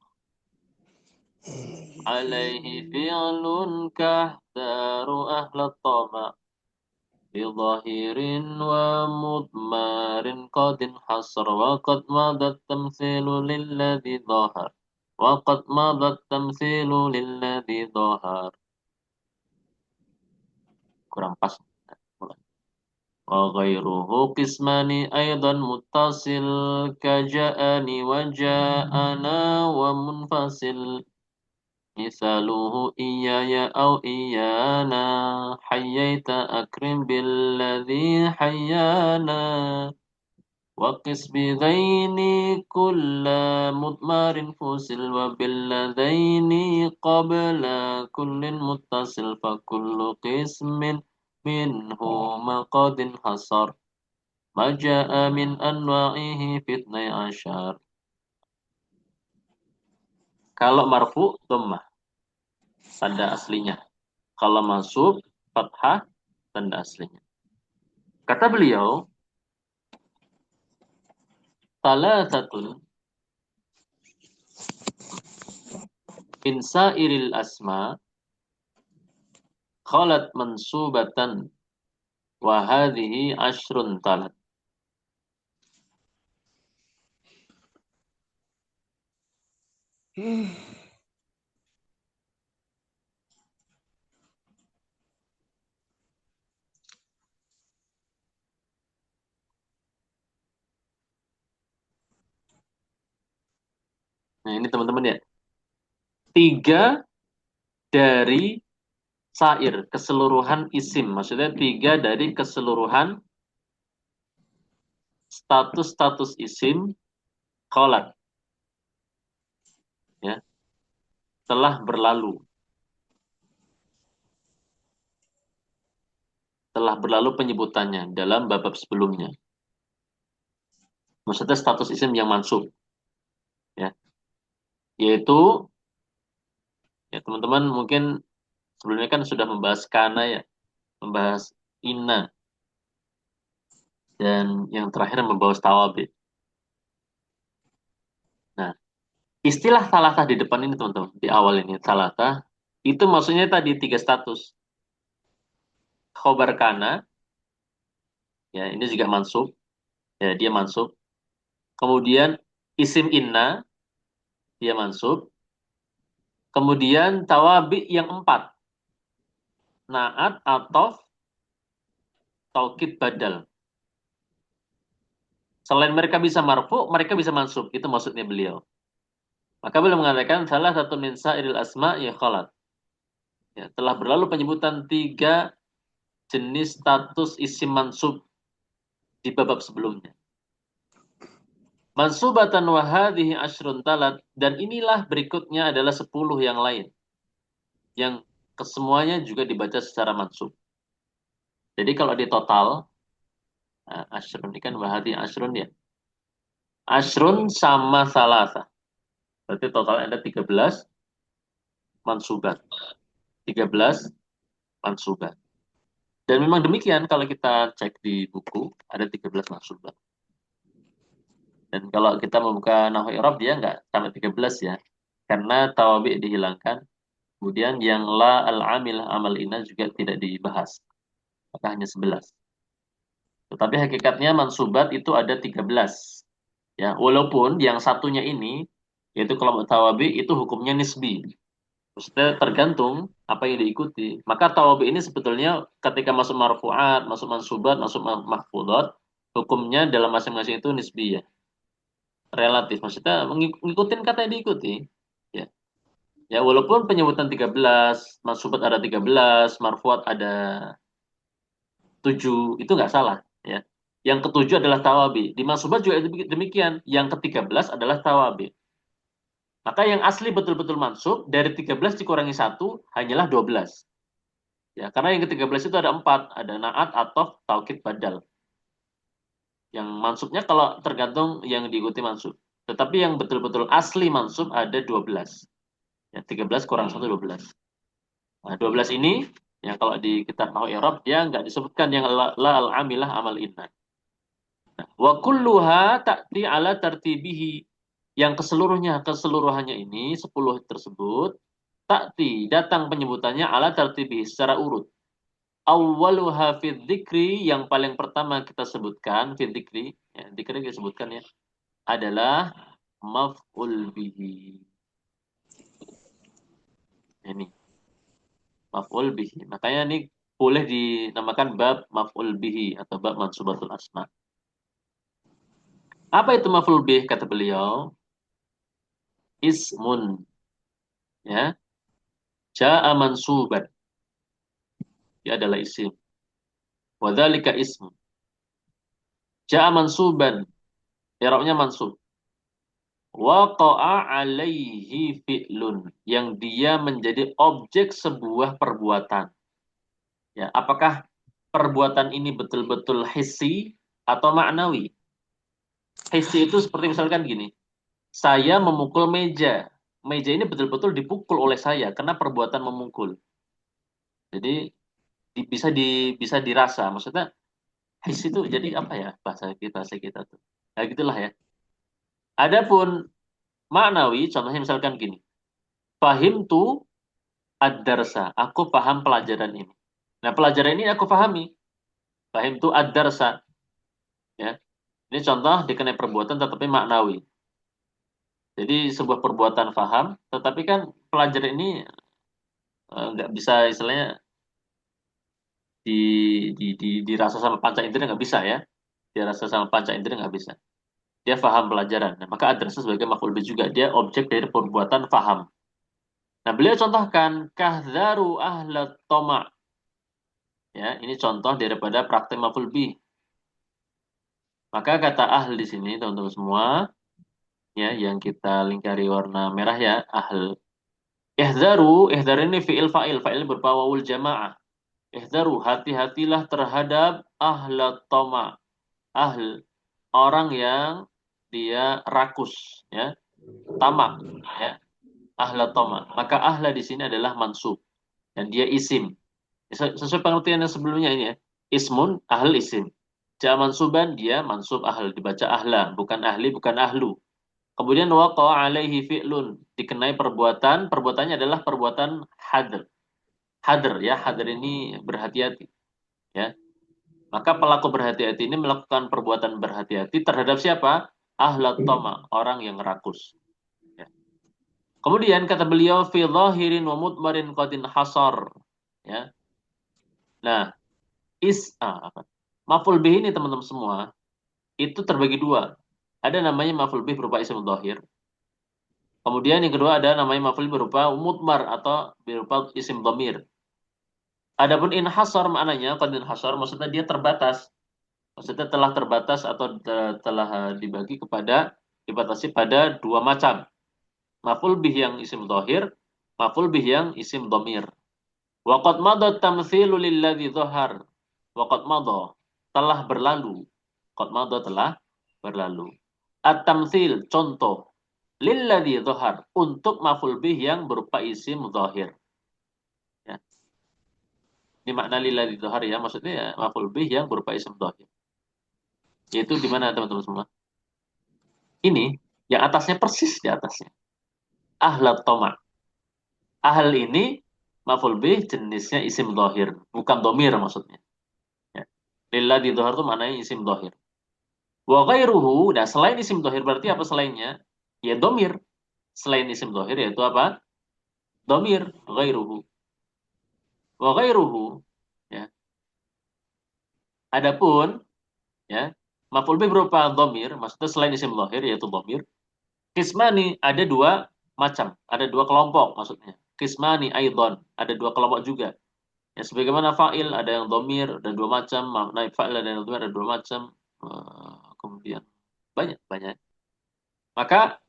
alaihi fi'lun kahdaru ahlat tama bizahirin wa mudmarin qadin hasr wa qad madat tamthilu lilladhi dhahar wa qad madat tamthilu lilladhi dhahar. Kurang pas. Wa ghairuhu qismani aidan muttasil kaja'ani wa ja'ana wa munfasil. Misaluhu iyaya au iyana hayyaita akrim billadhi hayyana wa qis bidhaini kulla mudmarin fusil wa billadhaini qabla kullin muttasil fa kullu qismin minhu maqadin hasar maja'a min anwa'ihi fitnai asyar. Kalau marfu dhammah tanda aslinya. Kalau mansub, fathah, tanda aslinya. Kata beliau, salasatun min sairil asma khalat mansubatan wa hadhihi ashrun talat. Nah ini teman-teman ya. 3 dari sair, keseluruhan isim. Maksudnya 3 dari keseluruhan status-status isim khalat. Ya, telah berlalu. Telah berlalu penyebutannya dalam bab sebelumnya. Maksudnya status isim yang mansub. Ya. Yaitu ya teman-teman mungkin sebelumnya kan sudah membahas kana ya, membahas inna, dan yang terakhir membahas tawabi. Nah, istilah salatah di depan ini teman-teman, di awal ini salatah, itu maksudnya tadi 3 status. Khobar kana, ya ini juga mansub, ya dia mansub. Kemudian isim inna, dia mansub. Kemudian tawabi yang 4. Naat, atof, taukid, badal. Selain mereka bisa marfu, mereka bisa mansub. Itu maksudnya beliau. Maka beliau mengatakan salah satu min sa'iril asma ya khalat. Ya, telah berlalu penyebutan 3 jenis status isim mansub di bab sebelumnya. Mansubatan wa hadhihi asyrun talat, dan inilah berikutnya adalah 10 yang lain. Yang kesemuanya juga dibaca secara mansub. Jadi kalau di total asyrun ini kan wa hadhihi asyrun ya. Asyrun sama salasa. Berarti total ada 13 mansubat. 13 mansubat. Dan memang demikian kalau kita cek di buku ada 13 mansubat. Dan kalau kita membuka Nahwu I'rab dia nggak sampai 13 ya. Karena tawabi dihilangkan. Kemudian yang la al-amil amal ina juga tidak dibahas. Maka hanya 11. Tetapi hakikatnya mansubat itu ada 13. Ya, walaupun yang satunya ini yaitu kelompok tawabi itu hukumnya nisbi. Maksudnya tergantung apa yang diikuti. Maka tawabi ini sebetulnya ketika masuk marfu'at, masuk mansubat, masuk mahfudat, hukumnya dalam masing-masing itu nisbi ya. Relatif, maksudnya ngikutin kata yang diikuti. Ya. Ya, walaupun penyebutan 13, mansubat ada 13, marfu'at ada 7, itu nggak salah. Ya. Yang ketujuh adalah tawabi. Di mansubat juga demikian. Yang ke-13 adalah tawabi. Maka yang asli betul-betul mansub, dari 13 dikurangi 1, hanyalah 12. Ya, karena yang ke-13 itu ada 4, ada naat, atau taukid badal. Yang mansubnya kalau tergantung yang diikuti mansub. Tetapi yang betul-betul asli mansub ada 12. Ya, 13 kurang 1, 12. Nah, 12 ini yang kalau di kitab Nahwu I'rab dia nggak disebutkan yang la al-amilah amal inna. Wa kulluha ta'ti ala tartibihi. Yang keseluruhannya ini 10 tersebut ta'ti datang penyebutannya ala tartibihi secara urut. Awwaluha fi dzikri, yang paling pertama kita sebutkan fi dzikri, ya, dzikri kita sebutkan ya, adalah maf'ul bihi. Ini maf'ul bihi. Makanya ini boleh dinamakan bab maf'ul bihi atau bab mansubatul asma. Apa itu maf'ul bih kata beliau? Ismun, ya. Ja'a mansuban. Dia adalah isim. Wa dzalika ism. Ja'a mansuban. I'rabnya mansub. Waqa'a alaihi fi'lun, yang dia menjadi objek sebuah perbuatan. Ya, apakah perbuatan ini betul-betul hissi atau maknawi? Hissi itu seperti misalkan gini. Saya memukul meja. Meja ini betul-betul dipukul oleh saya karena perbuatan memukul. Jadi bisa dirasa. Maksudnya his itu jadi apa ya bahasa kita tuh. Nah, gitulah ya. Adapun maknawi, contohnya misalkan gini. Fahim tu ad-darsa. Aku paham pelajaran ini. Nah, pelajaran ini aku pahami. Fahim tu ad-darsa. Ya. Ini contoh dikenai perbuatan tetapi maknawi. Jadi sebuah perbuatan faham, tetapi kan pelajaran ini nggak bisa istilahnya dirasa sama panca indera, nggak bisa ya. Dirasa sama panca indera nggak bisa. Dia faham pelajaran. Nah, maka adresa sebagai maf'ul bih juga, dia objek dari perbuatan faham. Nah, beliau contohkan kahdharu ahlat toma. Ya, ini contoh daripada praktek maf'ul bih. Maka kata ahl di sini teman-teman semua, ya, yang kita lingkari warna merah ya, ahl. Ihdzar ini fi'il fa'il, fa'il berupa wawul jamaah. Ihdaru, hati-hatilah terhadap ahlat toma. Ahl, orang yang dia rakus, ya, tamak, ya, ahlat toma. Maka ahla di sini adalah mansub dan dia isim. Sesuai pengertian yang sebelumnya ini ya. Ismun, ahl isim. Ja mansuban, dia mansub ahl, dibaca ahla, bukan ahli, bukan ahlu. Kemudian waqa'a alaihi fi'lun, dikenai perbuatan, perbuatannya adalah perbuatan hadr. Hadr ya, hadr ini berhati-hati, ya. Maka pelaku berhati-hati ini melakukan perbuatan berhati-hati terhadap siapa? Ahlat tama, orang yang rakus. Ya. Kemudian kata beliau fi dhahirin wa mutmarin qadin hasar. Ya. Nah, apa? Maf'ul bih ini teman-teman semua itu terbagi dua. Ada namanya maf'ul bih berupa isim dhahir. Kemudian yang kedua ada namanya maf'ul berupa mutmar atau berupa isim dhamir. Adapun inhasar maknanya, qad inhasar maksudnya dia terbatas. Maksudnya telah terbatas atau telah dibatasi pada dua macam. Maf'ul bih yang isim dhahir, maf'ul bih yang isim dhamir. Wa qad madha tamtsilu lilladzi dhahar. Wa qad madha, telah berlalu. Qad madha telah berlalu. At-tamtsil, contoh. Lilladzi dhahar, untuk maf'ul bih yang berupa isim dhahir. Ya. Ini makna lilladzi dhahar ya, maksudnya ya, maf'ul bih yang berupa isim dhahir. Yaitu di mana teman-teman semua? Ini yang atasnya persis di atasnya. Ahlat toma. Ahl ini maf'ul bih jenisnya isim dhahir, bukan domir maksudnya. Ya. Lilladzi dhahar itu maknanya isim dhahir. Wa ghairuhu, nah selain isim dhahir berarti apa selainnya? Ya domir. Selain isim dhahir yaitu apa? Domir, ghairuhu. Wa ghairuhu, ya. Adapun ya, maf'ul bih berupa domir, maksudnya selain isim dhahir yaitu domir. Kismani ada dua macam, ada dua kelompok maksudnya. Kismani aidon, ada dua kelompok juga. Ya sebagaimana fa'il ada yang domir, ada dua macam, naib fa'il ada yang domir, ada dua macam. Kemudian banyak. Maka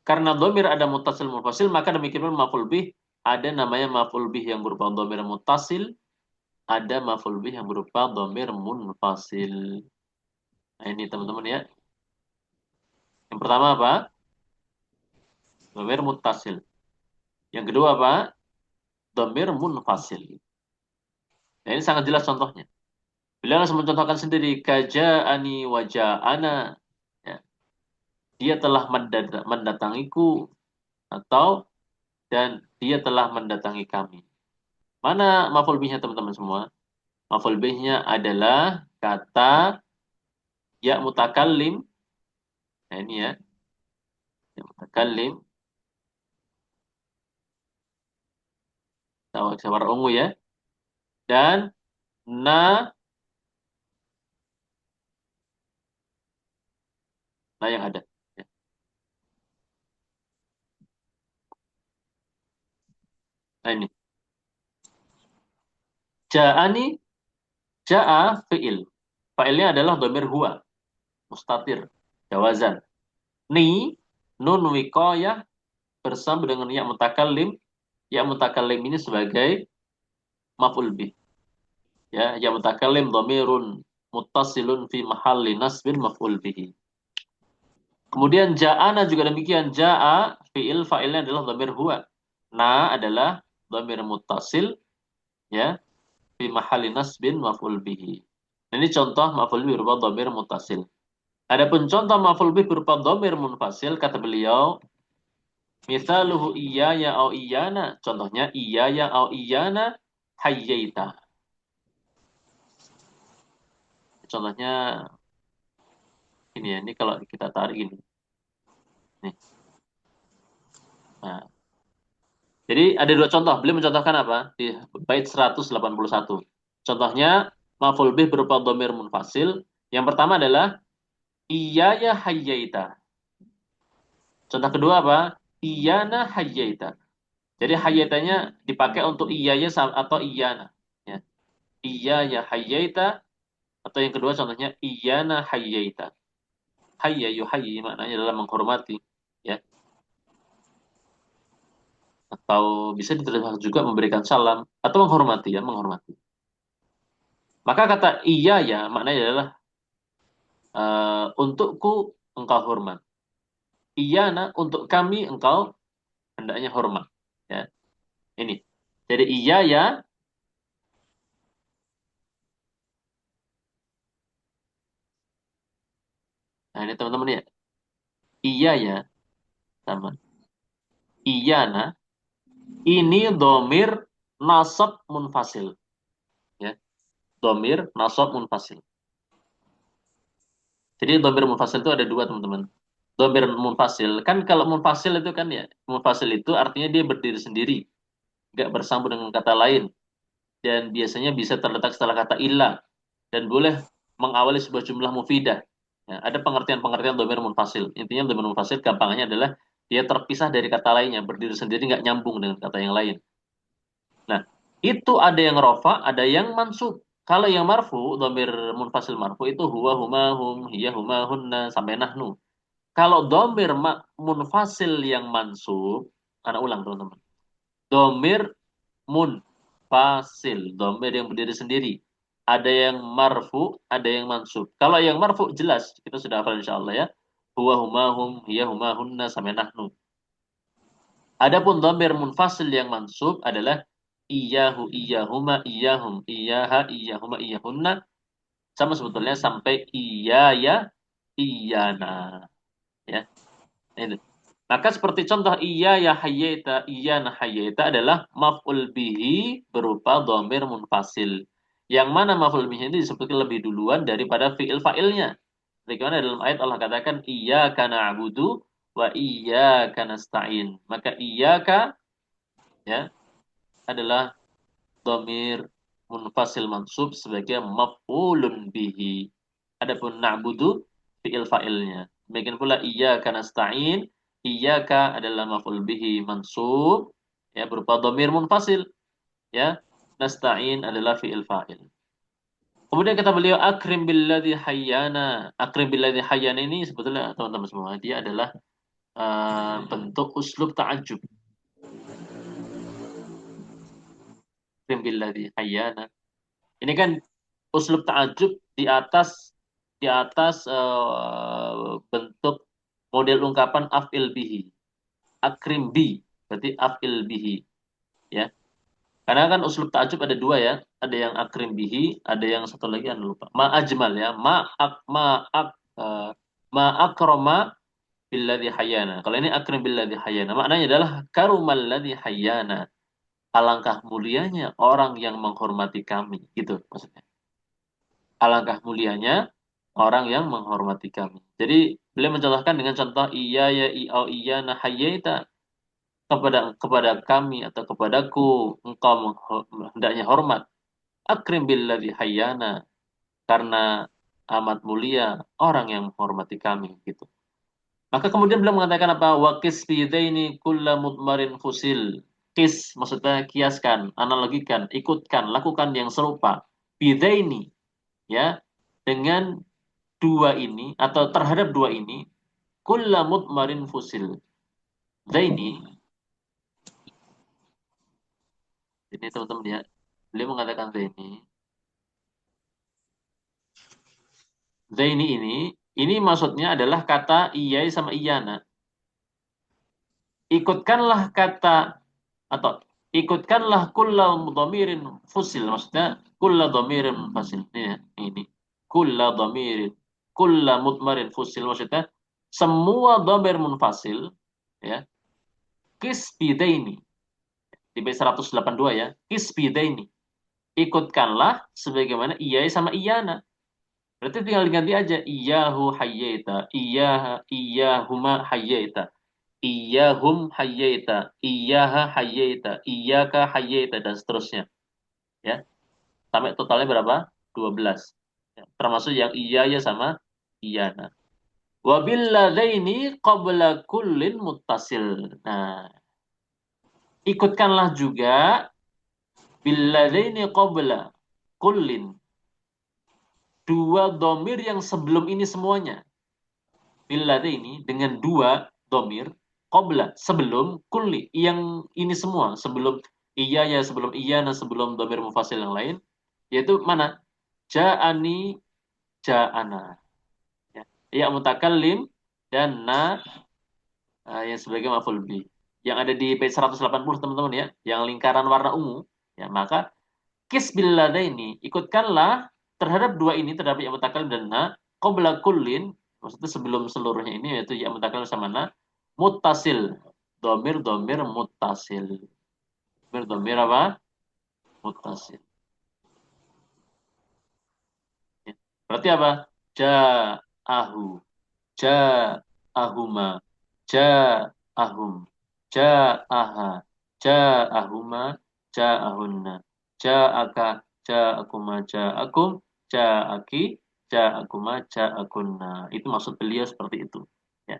karena domir ada muttasil munfasil, maka demikian pun maf'ul bih ada namanya maf'ul bih yang berupa dhamir muttasil, ada maf'ul bih yang berupa dhamir munfasil. Nah, ini teman-teman ya. Yang pertama apa? Dhamir muttasil. Yang kedua apa? Dhamir munfasil. Nah, ini sangat jelas contohnya. Beliau langsung mencontohkan sendiri, kaja'ani wa ja'ana. Ya. Dia telah mendatangiku, atau dan dia telah mendatangi kami. Mana maf'ul bihnya teman-teman semua? Maf'ul bihnya adalah kata ya mutakallim. Nah, ini ya. Ya mutakallim. Sabar ungu ya. Dan na, nah yang ada. Ya. Nah ini. Ja'ani, ja'a fi'il. Fa'ilnya adalah dhamir huwa, mustatir, jawazan. Ni, nun wiqayah bersama dengan ya mutakallim. Ya mutakallim ini sebagai maf'ul bih. Ya, ya mutakallim dhamirun muttasilun fi mahalli nasbin maf'ul bihi. Kemudian ja'ana juga demikian. Ja'a fi'il, fa'ilnya adalah dhamir huwa. Na adalah dhamir muttasil ya fi mahalli nasbin maf'ul bihi. Ini contoh maf'ul bih berupa dhamir muttasil. Adapun contoh maf'ul bih berupa dhamir munfasil, kata beliau, misaluhu iyaya au iyana. Contohnya iyaya au iyana hayyaita. Contohnya ini ya, ini kalau kita tarik ini. Nih. Nah, jadi ada dua contoh. Beliau mencontohkan apa? Di bait 181. Contohnya maf'ul bih berupa dhamir munfasil. Yang pertama adalah iyaya hayyaita. Contoh kedua apa? Iyana hayyaita. Jadi hayyaitanya dipakai untuk iyaya atau iyana. Ya. Iyaya hayyaita, atau yang kedua contohnya iyana hayyaita. Hayya yuhayyi maknanya adalah menghormati. Ya. Atau bisa diterjemahkan juga memberikan salam atau menghormati ya, menghormati. Maka kata iya ya maknanya adalah untukku engkau hormat. Iya nak untuk kami engkau hendaknya hormat. Ya, ini. Jadi iya ya. Nah ini teman-teman ya. Iya ya sama. Iya nak. Ini domir nasab munfasil. Ya, domir nasab munfasil. Jadi domir munfasil itu ada dua teman-teman. Domir munfasil kan, kalau munfasil itu kan ya, munfasil itu artinya dia berdiri sendiri, nggak bersambung dengan kata lain, dan biasanya bisa terletak setelah kata ilah, dan boleh mengawali sebuah jumlah mufidah. Ya, ada pengertian-pengertian domir munfasil. Intinya domir munfasil gampangannya adalah dia terpisah dari kata lainnya, berdiri sendiri, nggak nyambung dengan kata yang lain. Nah, itu ada yang rofa, ada yang mansub. Kalau yang marfu, domir munfasil marfu itu huwa, huma, hum, hiya, huma, hunna, sampai nahnu. Kalau domir munfasil yang mansub, anak ulang teman-teman. Domir munfasil, domir yang berdiri sendiri. Ada yang marfu, ada yang mansub. Kalau yang marfu jelas, kita sudah hafal insyaallah ya. Huwa, huma, hum, hiya, huma, hunna, sampai nahnu. Adapun domir munfasil yang mansub adalah iyahu, iyahuma, iyahum, iyaha, iyahuma, iyahunna. Sama sebetulnya sampai iyaya, iyana. Ya, ini. Maka seperti contoh iya ya hayyata, iya nah hayyata adalah maf'ul bihi berupa dhamir munfasil. Yang mana maf'ul bihi ini disebutkan lebih duluan daripada fi'il fa'ilnya. Bagaimana dalam ayat Allah katakan iyyaka na'budu wa iyyaka nasta'in. Maka iyyaka ya adalah dhamir munfasil mansub sebagai maf'ulun bihi. Adapun na'budu fi'il fa'ilnya. Demikian pula iyyaka nasta'in, iyyaka adalah maf'ul bihi mansub ya berupa dhamir munfasil ya. Nasta'in adalah fi'il fa'il. Kemudian kata beliau akrim billadzi hayyana. Akrim billadzi hayyana ini sebetulnya teman-teman semua dia adalah bentuk uslub ta'ajub. akrim billadzi hayyana. Ini kan uslub ta'ajub di atas bentuk model ungkapan af'il bihi. Akrim bi berarti af'il bihi, ya. Karena kan uslub ta'ajub ada dua ya, ada yang akrim bihi, ada yang satu lagi anu lupa. Ma ajmal ya, ma akrama billadzi hayyana. Kalau ini akrim billadzi hayyana, maknanya adalah karumal ladzi hayyana. Alangkah mulianya orang yang menghormati kami, gitu maksudnya. Alangkah mulianya orang yang menghormati kami. Jadi beliau mencontohkan dengan contoh iya ya iya nah hayyaita, kepada kami atau kepadaku engkau hendaknya hormat. Akrim billadzi hayyana, karena amat mulia orang yang menghormati kami, gitu. Maka kemudian beliau mengatakan apa? Waqis bidaini kulla mudmarin fusil. Kis maksudnya kiaskan, analogikan, ikutkan, lakukan yang serupa. Bidaini, ya, dengan dua ini atau terhadap dua ini, kulla mudmarin fusil. Zaini, ini teman-teman ya, beliau mengatakan Zaini. Zaini ini maksudnya adalah kata iya sama iyana. Ikutkanlah kata atau ikutkanlah kulla dhamirin fusil, maksudnya kulla dhamirin fusil ini kulla dhamirin kulla mudmarin fusil, maksudnya semua dhamir munfasil, ya, kisbidaini di bait 182 ya, kisbidaini, ikutkanlah sebagaimana iya sama iyana. Berarti tinggal diganti aja iyahu hayyaita, iyahuma hayyaita, iyahum hayyaita, iyaha hayyaita, iyaka hayyaita, dan seterusnya, ya. Sampai totalnya berapa? 12. Ya, termasuk yang iya ya sama iyana. Wa billadaini qabla kullin muttasil. Nah, ikutkanlah juga billadaini qabla kullin, dua domir yang sebelum ini semuanya. Billadaini dengan dua domir, qabla sebelum, kulli yang ini semua, sebelum iya ya, sebelum iyana, sebelum domir mufasil yang lain, yaitu mana? Ja'ani, ja'ana, ya, ya mutakallim dan na, yang sebagai maf'ul bi, yang ada di page 180 teman-teman ya, yang lingkaran warna ungu, ya. Maka kis billadaini, ikutkanlah terhadap dua ini, terhadap ya mutakallim dan na, qabla kullin, maksudnya sebelum seluruhnya ini, yaitu ya mutakallim sama na, muttasil, domir muttasil, domir apa? Muttasil, ya. Berarti apa? Ja'ahu, ja'ahuma, ja'ahum, ja'aha, ja'ahuma, ja'ahunna, ja'aka, ja'akuma, ja'akum, ja'aki, ja'akuma, ja'akunna. Itu maksud beliau seperti itu, ya.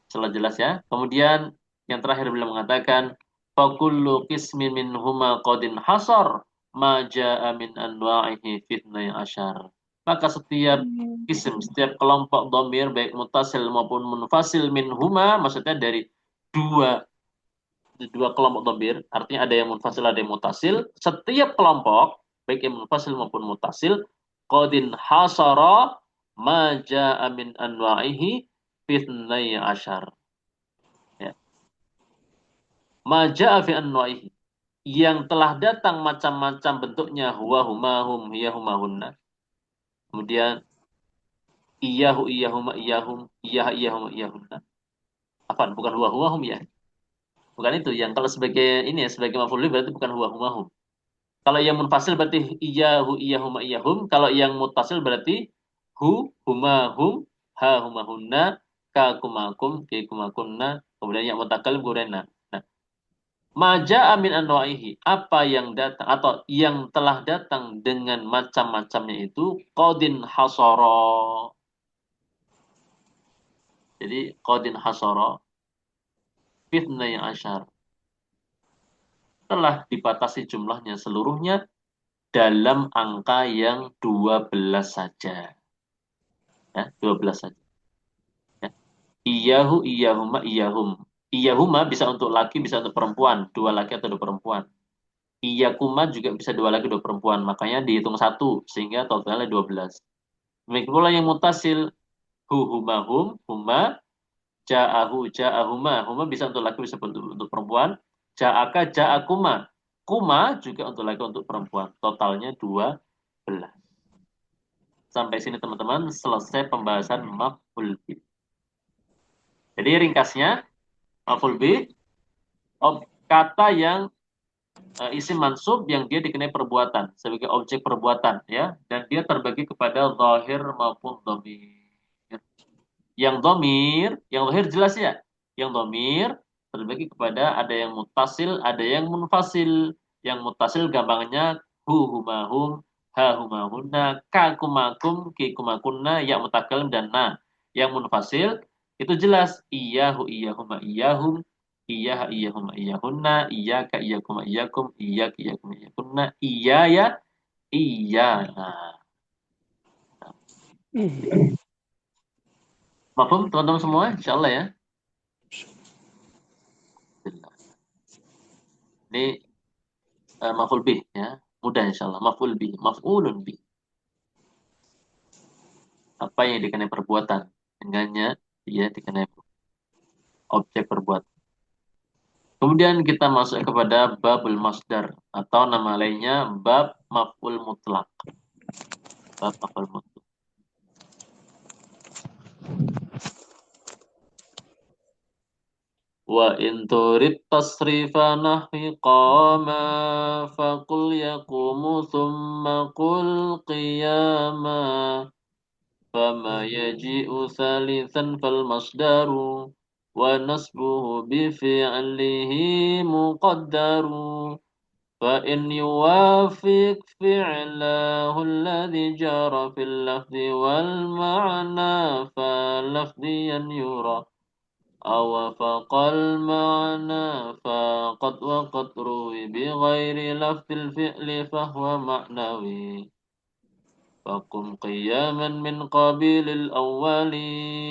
Setelah jelas ya. Kemudian yang terakhir beliau mengatakan fakullu qismin minhuma qadin hasar ma jaa min anwa'ihi fitnai asyar. Maka setiap isim, setiap kelompok dhamir baik mutasil maupun munfasil minhuma, maksudnya dari dua kelompok dhamir, artinya ada yang munfasil ada yang mutasil, setiap kelompok baik yang munfasil maupun mutasil qadin hasara ma jaa min anwa'ihi fitnai asyar, ya. Ma jaa fi anwa'ihi, yang telah datang macam-macam bentuknya, huwa huma hum hiya huma hunna. Kemudian iyahu iyahuma iyahum iyaha iyahuma iyahunna. Apa? Bukan huwa huma hum ya. Bukan itu. Yang kalau sebagai ini ya, sebagai maf'ul berarti bukan huwa huma hum. Kalau yang munfasil berarti iyahu iyahuma iyahum. Kalau yang muttasil berarti hu huma hum ha huma hunna ka kumakum ki kumakunna. Kemudian yang mutakallim kemudian na. Maja amin anwa'ihi, apa yang datang atau yang telah datang dengan macam-macamnya itu qadin hasara. Jadi qadin hasara fitnai asyar, telah dibatasi jumlahnya seluruhnya dalam angka yang 12 saja. Ya, 12 saja. Ya. Iyahu iyahuma iyahum. Iyahuma bisa untuk laki, bisa untuk perempuan, dua laki atau dua perempuan. Iyakuma juga bisa dua laki dua perempuan, makanya dihitung satu sehingga totalnya 12. Demikian pula yang mutasil hu huma hum huma ja'ahu ja'ahuma. Huma bisa untuk laki bisa untuk perempuan. Ja'aka ja'akuma. Kuma juga untuk laki untuk perempuan. Totalnya 12. Sampai sini teman-teman selesai pembahasan maf'ul bih. Jadi ringkasnya maf'ul bih kata yang isim mansub yang dia dikenai perbuatan sebagai objek perbuatan ya, dan dia terbagi kepada zahir maupun dhamir. Yang zahir jelas ya. Yang dhamir terbagi kepada ada yang mutasil, ada yang munfasil. Yang mutasil gampangnya hu humahum, ha humahunna, ka kumakum, ki kumakunna, ya mutakalim dan na. Yang munfasil itu jelas iyyahu iyyahuma iyyahum, iyyaha iyyahuma iyyahunna, iyyaka iyyakuma iyyakum, iyyaki iyyakuma iyyakunna, iyyaya iyyana. Mafhum teman-teman semua? Insyaallah ya. Ini maf'ul bih ya. Mudah insyaallah. Maf'ul bih, maf'ulun bih. Apa yang dikenai perbuatan? Dengannya dia dikenai objek perbuatan. Kemudian kita masuk kepada babul masdar atau nama lainnya bab maf'ul mutlak. Bab maf'ul mutlak. Wa in turid tasrifa nahwi qama faqul yaqumu thumma qul qiyama fama yaji'u thalithan fal masdaru wa nasbuhu bi fi'lihi muqaddaru fa in yuwafiq fi'lahu alladhi jara fil lafzi wal ma'na fa lafziyan yura أوافق المعنى فقد وقد روي بغير لفظ الفعل فهو معنوي فقم قياما من قبيل الأول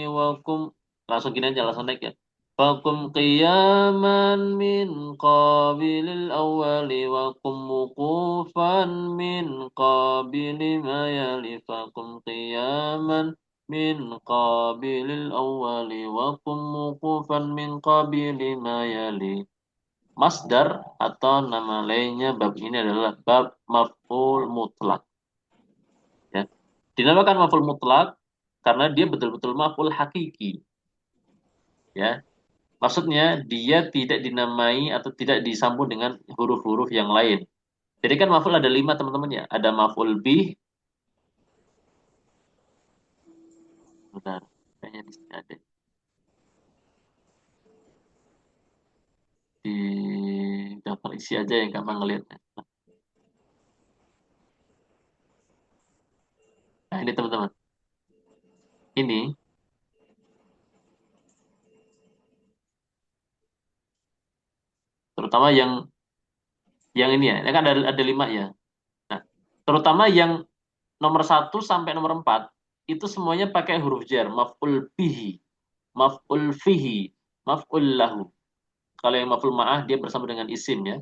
وقم langsung gini aja langsung naik ya فقم قياما من قبيل الأول وقم وقوفا من قبيل ما يلي فقم قياما min qabilil awwali wa kum muqufan min qabili ma yali. Masdar atau nama lainnya bab ini adalah bab maf'ul mutlak. Ya. Dinamakan maf'ul mutlak karena dia betul-betul maf'ul hakiki. Ya. Maksudnya dia tidak dinamai atau tidak disambung dengan huruf-huruf yang lain. Jadi kan maf'ul ada 5 teman-teman ya. Ada maf'ul bih. Bentar. Kayaknya di sini ada. Di daftar isi aja yang gampang ngeliatnya. Nah ini teman-teman. Ini terutama yang ini ya. Ini kan ada 5 ya. Nah, terutama yang nomor 1 sampai nomor 4 itu semuanya pakai huruf jar, maf'ul bihi, maf'ul fihi, maf'ul lahu. Kalau yang maf'ul ma'ah dia bersama dengan isim ya.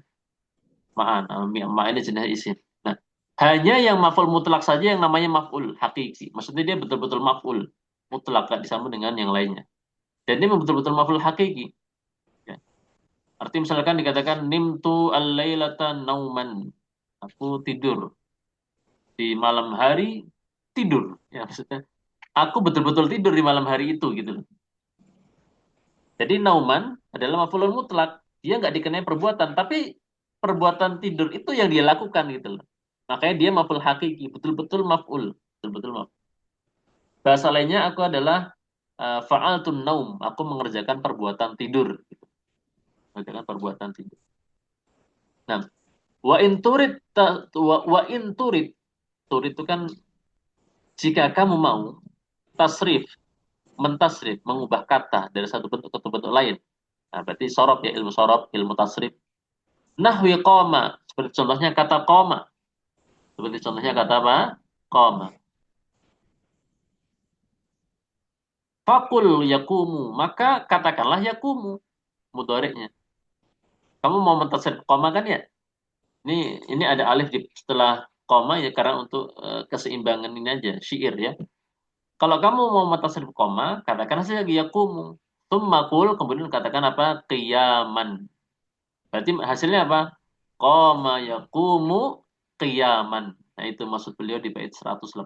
Ma'an, ma'ah ini jenis isim. Nah, hanya yang maf'ul mutlak saja yang namanya maf'ul hakiki. Maksudnya dia betul-betul maf'ul mutlak, gak disambung dengan yang lainnya. Dan ini betul-betul maf'ul hakiki. Ya. Arti misalkan dikatakan nimtu al-lailata nauman. Aku tidur di malam hari tidur. Ya, maksudnya aku betul-betul tidur di malam hari itu gitu loh. Jadi nauman adalah maf'ulun mutlak. Dia nggak dikenai perbuatan, tapi perbuatan tidur itu yang dia lakukan gitu loh. Makanya dia maf'ul hakiki, betul-betul maf'ul, betul-betul maf'ul. Bahasa lainnya aku adalah fa'altun naum, aku mengerjakan perbuatan tidur gitu. Mengerjakan perbuatan tidur. Nah, wa in turid wa in turid turid itu kan jika kamu mau tasrif mentasrif, mengubah kata dari satu bentuk ke bentuk lain. Nah, berarti sorob ya, ilmu sorob, ilmu tasrif. Nahwi qoma, seperti contohnya kata qoma. Seperti contohnya kata apa? Qoma. Fakul yakumu, maka katakanlah yakumu, mudhari'nya. Kamu mau mentasrif qoma kan ya? Ini ada alif di setelah koma ya karena untuk keseimbangan ini aja, syair ya. Kalau kamu mau mutasil koma, katakan saja yakumu. Tsumma qul, kemudian katakan apa? Qiyaman. Berarti hasilnya apa? Qama yaqumu qiyaman. Nah, itu maksud beliau di bait 184.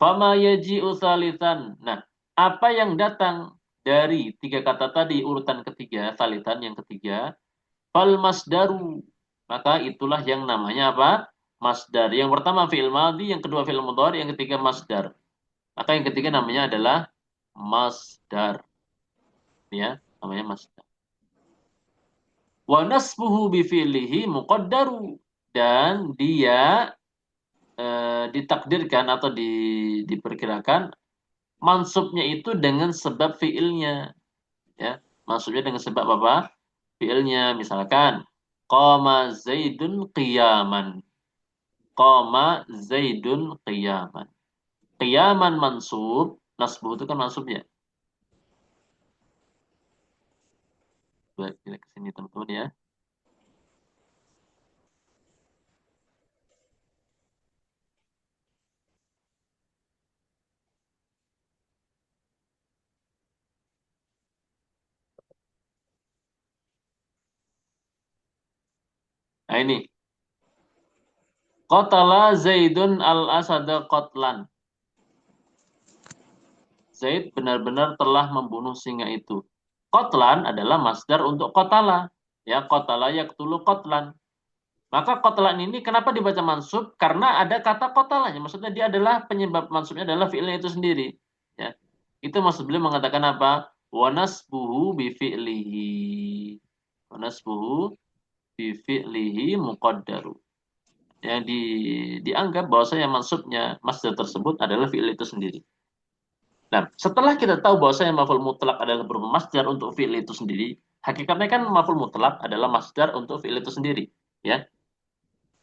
Fama yaji'u salisan. Nah, apa yang datang dari tiga kata tadi urutan ketiga, salisan yang ketiga, fal masdaru. Maka itulah yang namanya apa? Masdar. Yang pertama fi'il madhi, yang kedua fi'il mudhari, yang ketiga masdar. Maka yang ketiga namanya adalah masdar. Ya, namanya masdar. Wa nasbuhu bi fi'lihi muqaddaru. Dan dia ditakdirkan atau diperkirakan mansubnya itu dengan sebab fiilnya, ya. Mansubnya dengan sebab apa? Fiilnya. Misalkan qama zaidun qiyaman. Qama zaidun qiyaman. Qiyaman mansub, nasbuh itu kan mansubnya. Baik, kita ke sini teman-teman ya. Nah ini. Qatala Zaidun al-asada qatlan. Zaid benar-benar telah membunuh singa itu. Qatlan adalah masdar untuk qatala. Ya, qatala yaqtulu qatlan. Maka qatlan ini kenapa dibaca mansub? Karena ada kata qatalanya. Maksudnya dia adalah penyebab mansubnya adalah fi'ilnya itu sendiri. Ya. Itu maksud beliau mengatakan apa? Wa nasbuhu bi fi'lihi. Wa nasbuhu bi fi'lihi muqaddaru. Yang dianggap bahwasanya mansubnya masdar tersebut adalah fi'il itu sendiri. Nah, setelah kita tahu bahwasanya maf'ul mutlak adalah berupa masdar untuk fi'il itu sendiri, hakikatnya kan maf'ul mutlak adalah masdar untuk fi'il itu sendiri, ya.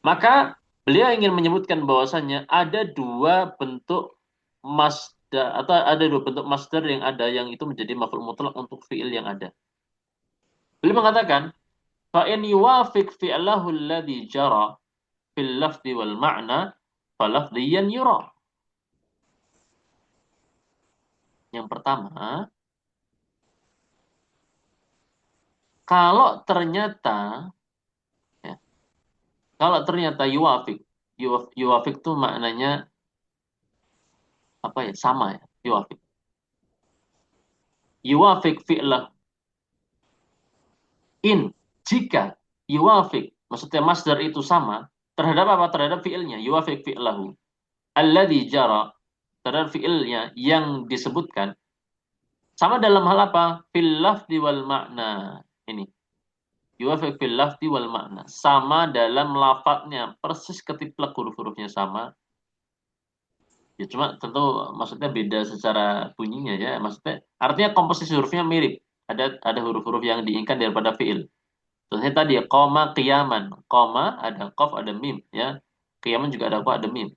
Maka beliau ingin menyebutkan bahwasanya ada dua bentuk masdar atau ada dua bentuk masdar yang ada yang itu menjadi maf'ul mutlak untuk fi'il yang ada. Beliau mengatakan, fa in yuwafiq fi'lahu alladhi jara fil lafzi wal ma'na falafdhiyan yura. Yang pertama, kalau ternyata ya, kalau ternyata yuwafik itu maknanya apa ya? Sama ya, yuwafik. Yuwafik fi'lah in jika yuwafik maksudnya masdar itu sama terhadap apa? Terhadap fi'ilnya, yuwafik fi'lahu alladhi jara terhadap fi'ilnya yang disebutkan sama dalam hal apa? Fil lafzi wal makna. Ini. Yuwafiq fil lafzi wal makna. Sama dalam lafadznya, persis ketiplek huruf-hurufnya sama. Ya cuma tentu maksudnya beda secara bunyinya ya. Maksudnya artinya komposisi hurufnya mirip. Ada huruf-huruf yang diinginkan daripada fiil. Contohnya tadi ya, koma qiyaman. Koma ada qaf ada mim ya. Qiyaman juga ada qaf ada mim.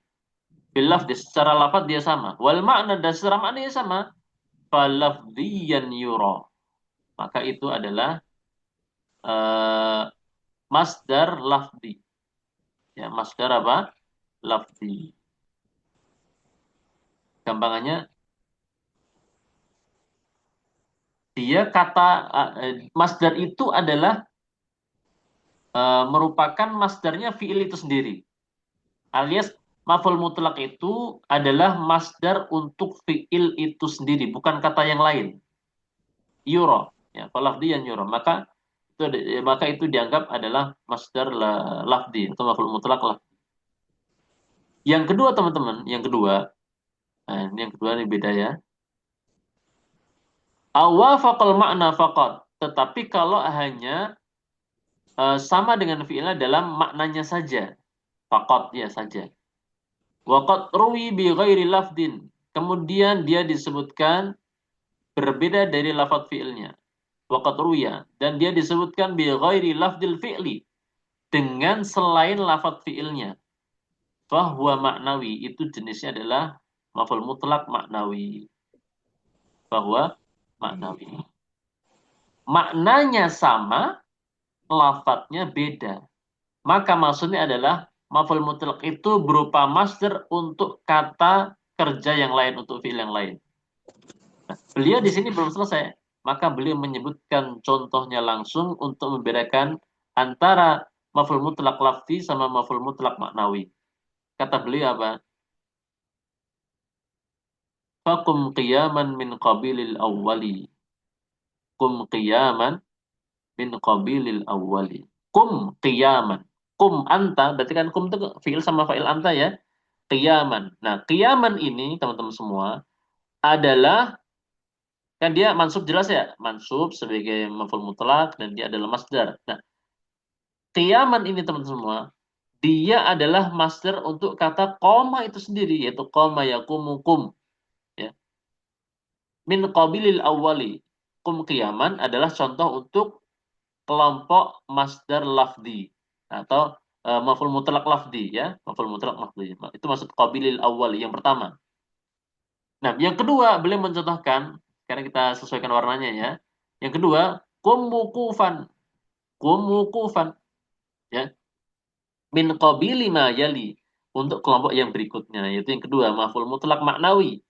Fil lafzi secara lafaz dia sama. Wal makna dan secara maknanya sama. Falafdhiyan yura. Maka itu adalah masdar lafzi. Ya, masdar apa? Lafzi. Gampangannya dia kata masdar itu adalah merupakan masdarnya fiil itu sendiri. Alias maf'ul mutlak itu adalah masdar untuk fiil itu sendiri, bukan kata yang lain. Yura, ya, falafdiyan yura. Maka itu dianggap adalah masdar lafdi atau maf'ul mutlak lah. Yang kedua teman-teman, nah, yang kedua ini beda ya. Awafaqal makna faqat. Tetapi kalau hanya sama dengan fi'ilnya dalam maknanya saja. Faqat ya saja. Waqat ruwi bi ghairi lafdin. Kemudian dia disebutkan berbeda dari lafadz fi'ilnya. Waqat ruya. Dan dia disebutkan bi ghairi lafdil fi'li. Dengan selain lafadz fi'ilnya. Fahuwa maknawi. Itu jenisnya adalah maf'ul mutlak maknawi. Fahuwa maknawi. Maknanya sama, lafadznya beda. Maka maksudnya adalah maf'ul mutlaq itu berupa masdar untuk kata kerja yang lain, untuk fi'il yang lain. Nah, beliau di sini belum selesai. Maka beliau menyebutkan contohnya langsung untuk membedakan antara maf'ul mutlaq lafzi sama maf'ul mutlaq maknawi. Kata beliau apa? Fakum qiyaman min qabilil awwali. Kum qiyaman min qabilil awwali. Kum qiyaman. Kum anta, berarti kan kum itu fi'il sama fa'il anta ya. Qiyaman. Nah, qiyaman ini teman-teman semua adalah, kan dia mansub jelas ya, mansub sebagai maf'ul mutlak dan dia adalah masdar. Nah, qiyaman ini teman-teman semua, dia adalah masdar untuk kata koma itu sendiri, yaitu koma yakumu kum. Ya. Min qabilil awwali. Kum qiyaman adalah contoh untuk kelompok masdar lafdi atau maf'ul mutlak lafdi ya, maf'ul mutlak lafdi. Itu maksud qabilil awwali yang pertama. Nah, yang kedua beliau mencontohkan, sekarang kita sesuaikan warnanya ya. Yang kedua, kum wukufan. Kum wukufan ya. Min qabili ma yali, untuk kelompok yang berikutnya, yaitu yang kedua, maf'ul mutlak maknawi.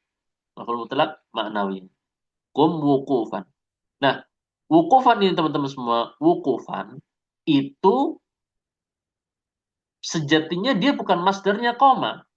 Maf'ul mutlak maknawi. Kum wukufan. Nah, wukufan ini teman-teman semua, wukufan itu sejatinya dia bukan masdarnya koma.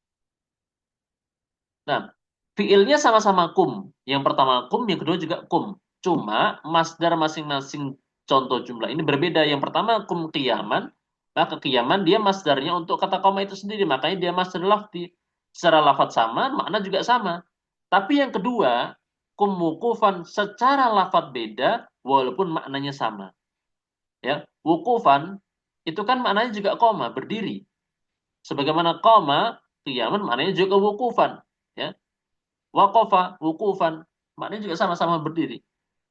Nah, fiilnya sama-sama kum. Yang pertama kum, yang kedua juga kum. Cuma masdar masing-masing contoh jumlah ini berbeda. Yang pertama kum qiyaman, maka qiyaman dia masdarnya untuk kata koma itu sendiri, makanya dia masdar lafzi. Secara lafaz sama, makna juga sama. Tapi yang kedua, kum wukufan secara lafaz beda walaupun maknanya sama. Ya, wukufan itu kan maknanya juga koma, berdiri. Sebagaimana koma, qiyaman maknanya juga wukufan, ya. Waqafa, wukufan, maknanya juga sama-sama berdiri.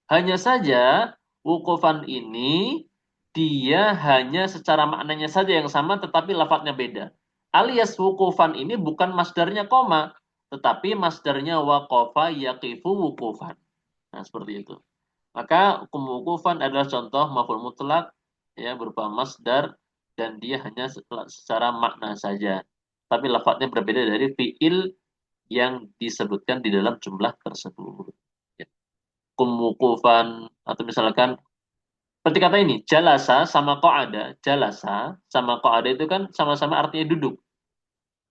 Hanya saja wukufan ini dia hanya secara maknanya saja yang sama tetapi lafadznya beda. Alias wukufan ini bukan masdarnya koma, tetapi masdarnya waqafa yaqifu wukufan. Nah, seperti itu. Maka hukum wukufan adalah contoh maf'ul mutlak ya, berupa masdar dan dia hanya secara makna saja. Tapi lafadznya berbeda dari fiil yang disebutkan di dalam jumlah tersebut. Ya. Hukum wukufan atau misalkan seperti kata ini, jalasa sama qa'ada. Jalasa sama qa'ada itu kan sama-sama artinya duduk.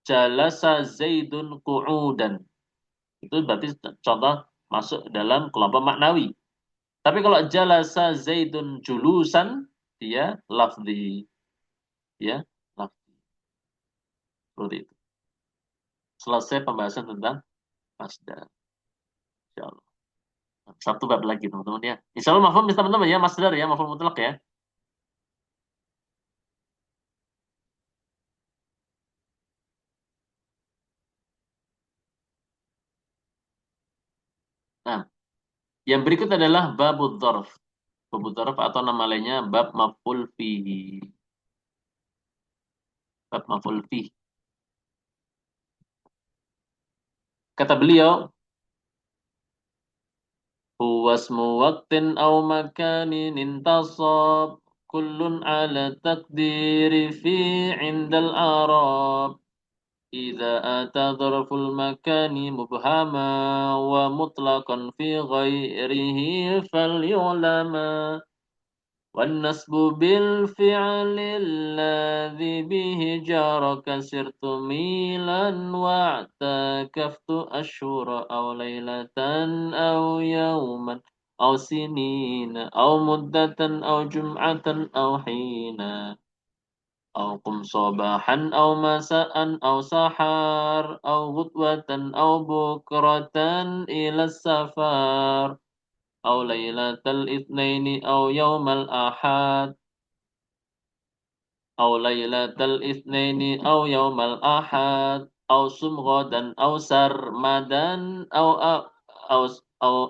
Jalasa zaidun qu'udan. Itu berarti contoh masuk dalam kelompok maknawi. Tapi kalau jalasa zaidun julusan, dia lafzi. Ya, lafzi. Seperti itu. Selesai pembahasan tentang masdar. Insyaallah. Satu bab lagi teman-teman ya. Insyaallah mafhum teman-teman ya, masdar ya, mafhum mutlak ya. Nah, yang berikut adalah babud dzarf. Babud dzarf atau nama lainnya bab maf'ul fihi. Bab maf'ul fihi. Kata beliau, huwa ismu waqtin aw makanin intasab kullun ala taqdiri fi 'indal arab. إذا أتى ظرف المكان مبهما ومطلقا في غيره فليعلما والنسب بالفعل الذي به جار كسرت ميلا واعتكفت أشهر أو ليلة أو يوما أو سنين أو مدة أو جمعة أو حينا أو قم صباحا أو مساء أو سحر أو غدوة أو بكرة إلى السفر أو ليلة الاثنين أو يوم الأحد أو ليلة الاثنين أو يوم الأحد أو صم غدا أو سرمدا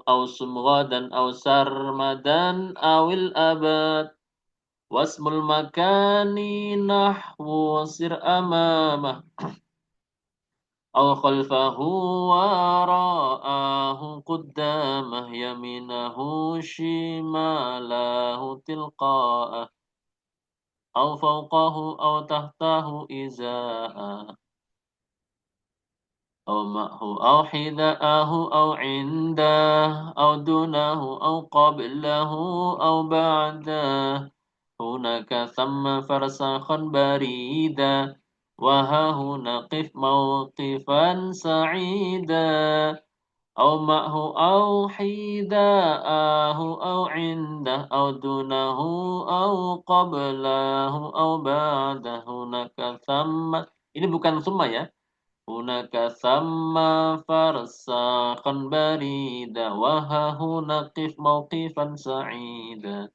أو صم غدا أو سرمدا أو الأبد واسم المكان نحو سر أمامه أو خلفه وراءه قدامه يمينه شماله تلقاءه أو فوقه أو تحته إزاء أو معه أو حذاءه أو عنده أو دونه أو قبله أو بعده هناك ثم فرسخا بريدا وها هنا قف موقفا سعيدا أو معه أو حذاءه أو عنده أو دونه أو قبله أو بعده هناك ثم. Ini bukan summa ya. Hunaka thamma farsakhan barida wa hahuna qif mauqifan sa'ida.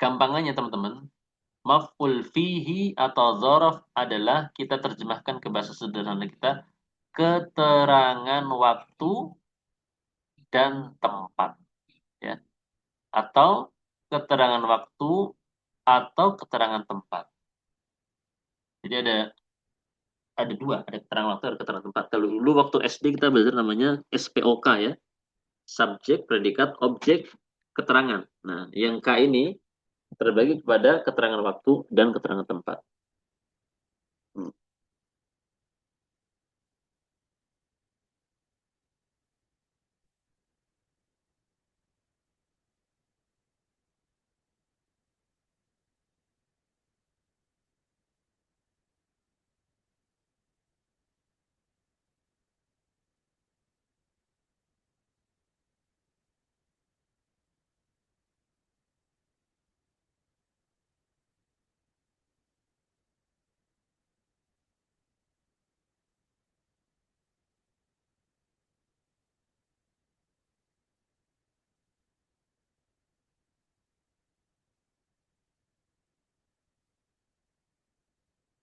Gampangannya teman-teman, maf'ul fihi atau dzaraf adalah kita terjemahkan ke bahasa sederhana kita keterangan waktu dan tempat ya, atau keterangan waktu atau keterangan tempat. Jadi ada dua, ada keterangan waktu, ada keterangan tempat. Kalau dulu waktu SD kita belajar namanya SPOK ya, subjek, predikat, objek, keterangan. Nah, yang K ini terbagi kepada keterangan waktu dan keterangan tempat.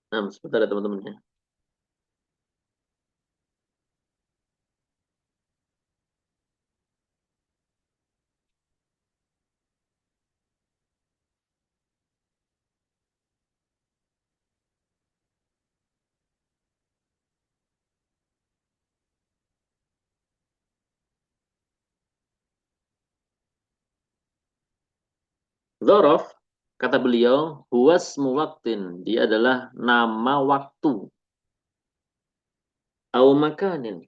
Nah, sebentar ya teman-teman ya. Dzaraf, kata beliau, huwas muwaktin, dia adalah nama waktu. Au makanin.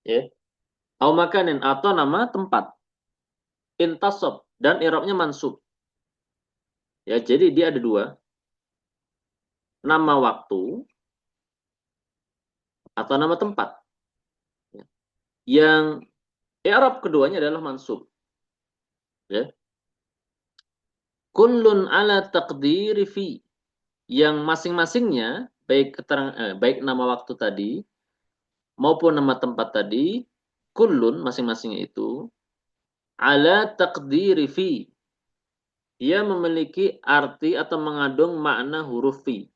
Ya. Au makanin atau nama tempat. Intasab dan i'rabnya mansub. Ya, jadi dia ada dua. Nama waktu atau nama tempat. Ya. Yang i'rab keduanya adalah mansub. Ya. Kullun ala taqdiri fi. Yang masing-masingnya baik nama waktu tadi maupun nama tempat tadi, kullun masing-masingnya itu ala taqdiri fi. Dia memiliki arti atau mengandung makna huruf fi.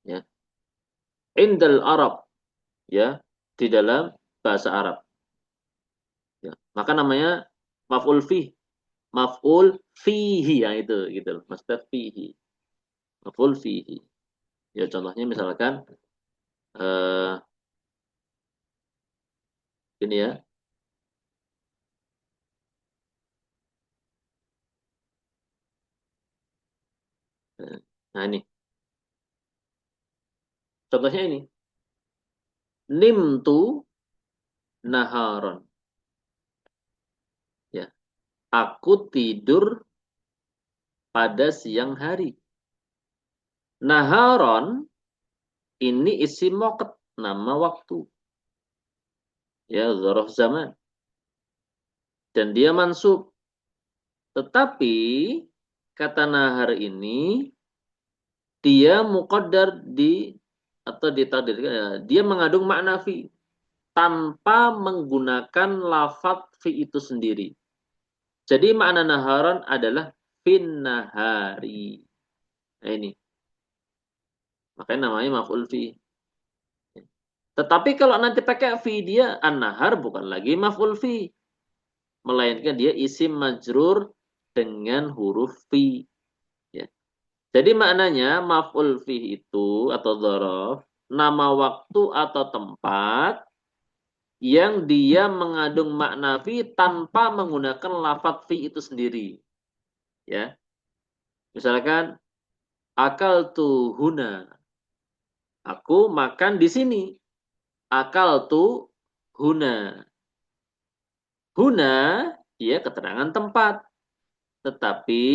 Ya. Indal Arab, ya, di dalam bahasa Arab. Ya. Maka namanya maf'ul fi. Maf'ul fihi ya itu gitu loh. Maksudnya fihi. Maf'ul fihi. Ya contohnya misalkan ini ya. Nah ini. Contohnya ini. Nimtu naharon. Ya. Aku tidur pada siang hari. Naharon ini isim moket, nama waktu. Ya, dzaraf zaman. Dan dia mansub. Tetapi kata nahar ini dia muqaddar atau ditakdirkan ya, dia mengandung makna fi. tanpa menggunakan lafadz fi itu sendiri. Jadi makna naharan adalah fin nahari. Nah ini. Makanya namanya maf'ul fi. Tetapi kalau nanti pakai fi dia an-nahar bukan lagi maf'ul fi. Melainkan dia isim majrur dengan huruf fi. Ya. Jadi maknanya maf'ul fi itu atau dzaraf nama waktu atau tempat yang dia mengandung makna fi tanpa menggunakan lafadz fi itu sendiri. Ya. Misalkan akal tu huna. Aku makan di sini. Akal tu huna. Huna dia keterangan tempat. Tetapi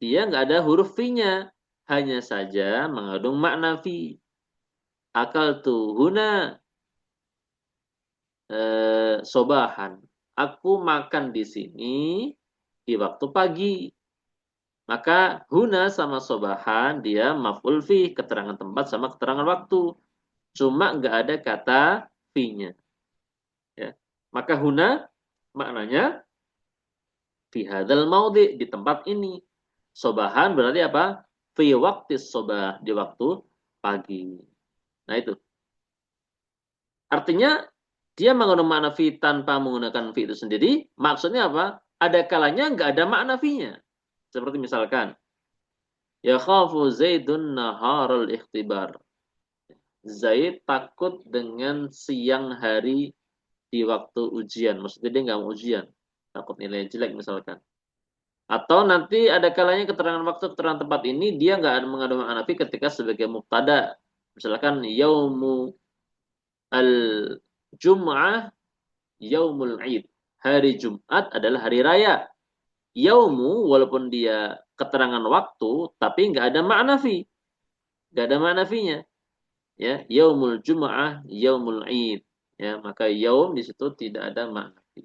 dia nggak ada huruf fi-nya. Hanya saja mengandung makna fi. Akal tu huna sobahan. Aku makan di sini di waktu pagi. Maka huna sama sobahan dia maf'ul fi, keterangan tempat sama keterangan waktu. Cuma nggak ada kata fi-nya. Ya. Maka huna maknanya fi hadzal maudhi, di tempat ini. Sobahan berarti apa? Fi waqtis sobah, di waktu pagi. Nah itu. Artinya dia menggunakan makna fi tanpa menggunakan fi itu sendiri. Maksudnya apa? Ada kalanya nggak ada makna fi-nya. Seperti misalkan, ya khafu Zaidun naharul ikhtibar. Zaid takut dengan siang hari di waktu ujian. Maksudnya dia nggak mau ujian. Takut nilai jelek misalkan. Atau nanti ada kalanya keterangan waktu, keterangan tempat ini dia nggak mengandung makna fi ketika sebagai mubtada. Misalkan yaumu al-jum'ah yaumul id. Hari Jumat adalah hari raya. Yaumu walaupun dia keterangan waktu tapi nggak ada makna fi. Nggak ada makna fi-nya. Ya, yaumul jum'ah yaumul id. Ya, maka yaum di situ tidak ada makna fi.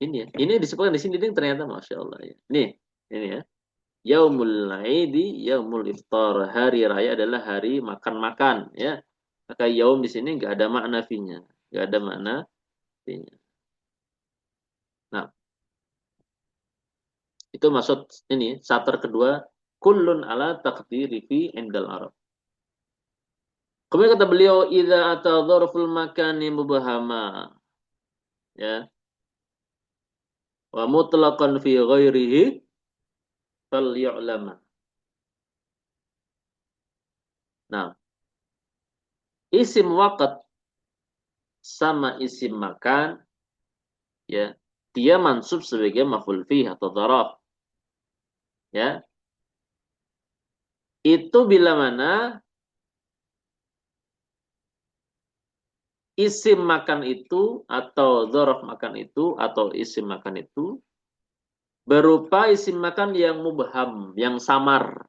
Ini ya. Ini disebutkan di sini ternyata Masya Allah ya. Ini ya. Yaumul Aidi, yaumul iftar. Hari raya adalah hari makan-makan ya. Maka yaum di sini nggak ada makna fi-nya. Nggak ada makna fi-nya. Nah, itu maksud ini satar kedua kullun ala taqdiri fi indal Arab. Kemudian kata beliau idza ata dzarful makani mubahama ya wa mutlaqan fi ghairihi falyu'lama. Nah, isim waqt sama isim makan ya dia mansub sebagai maf'ul fi atau dzaraf ya. Itu bila mana isim makan itu atau dzaraf makan itu atau isim makan itu berupa isim makan yang mubham, yang samar.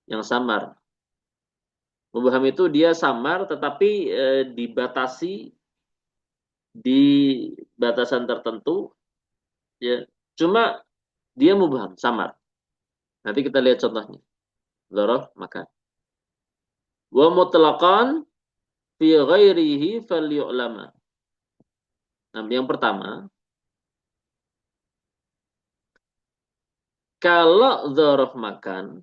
Yang samar. Mubham itu dia samar tetapi dibatasi di batasan tertentu ya. Cuma dia mubham, samar. Nanti kita lihat contohnya. Dzaraf makan. Wa mutlaqan fi ghairihi falyu'lama. Nah, yang pertama, kalau dzaraf makan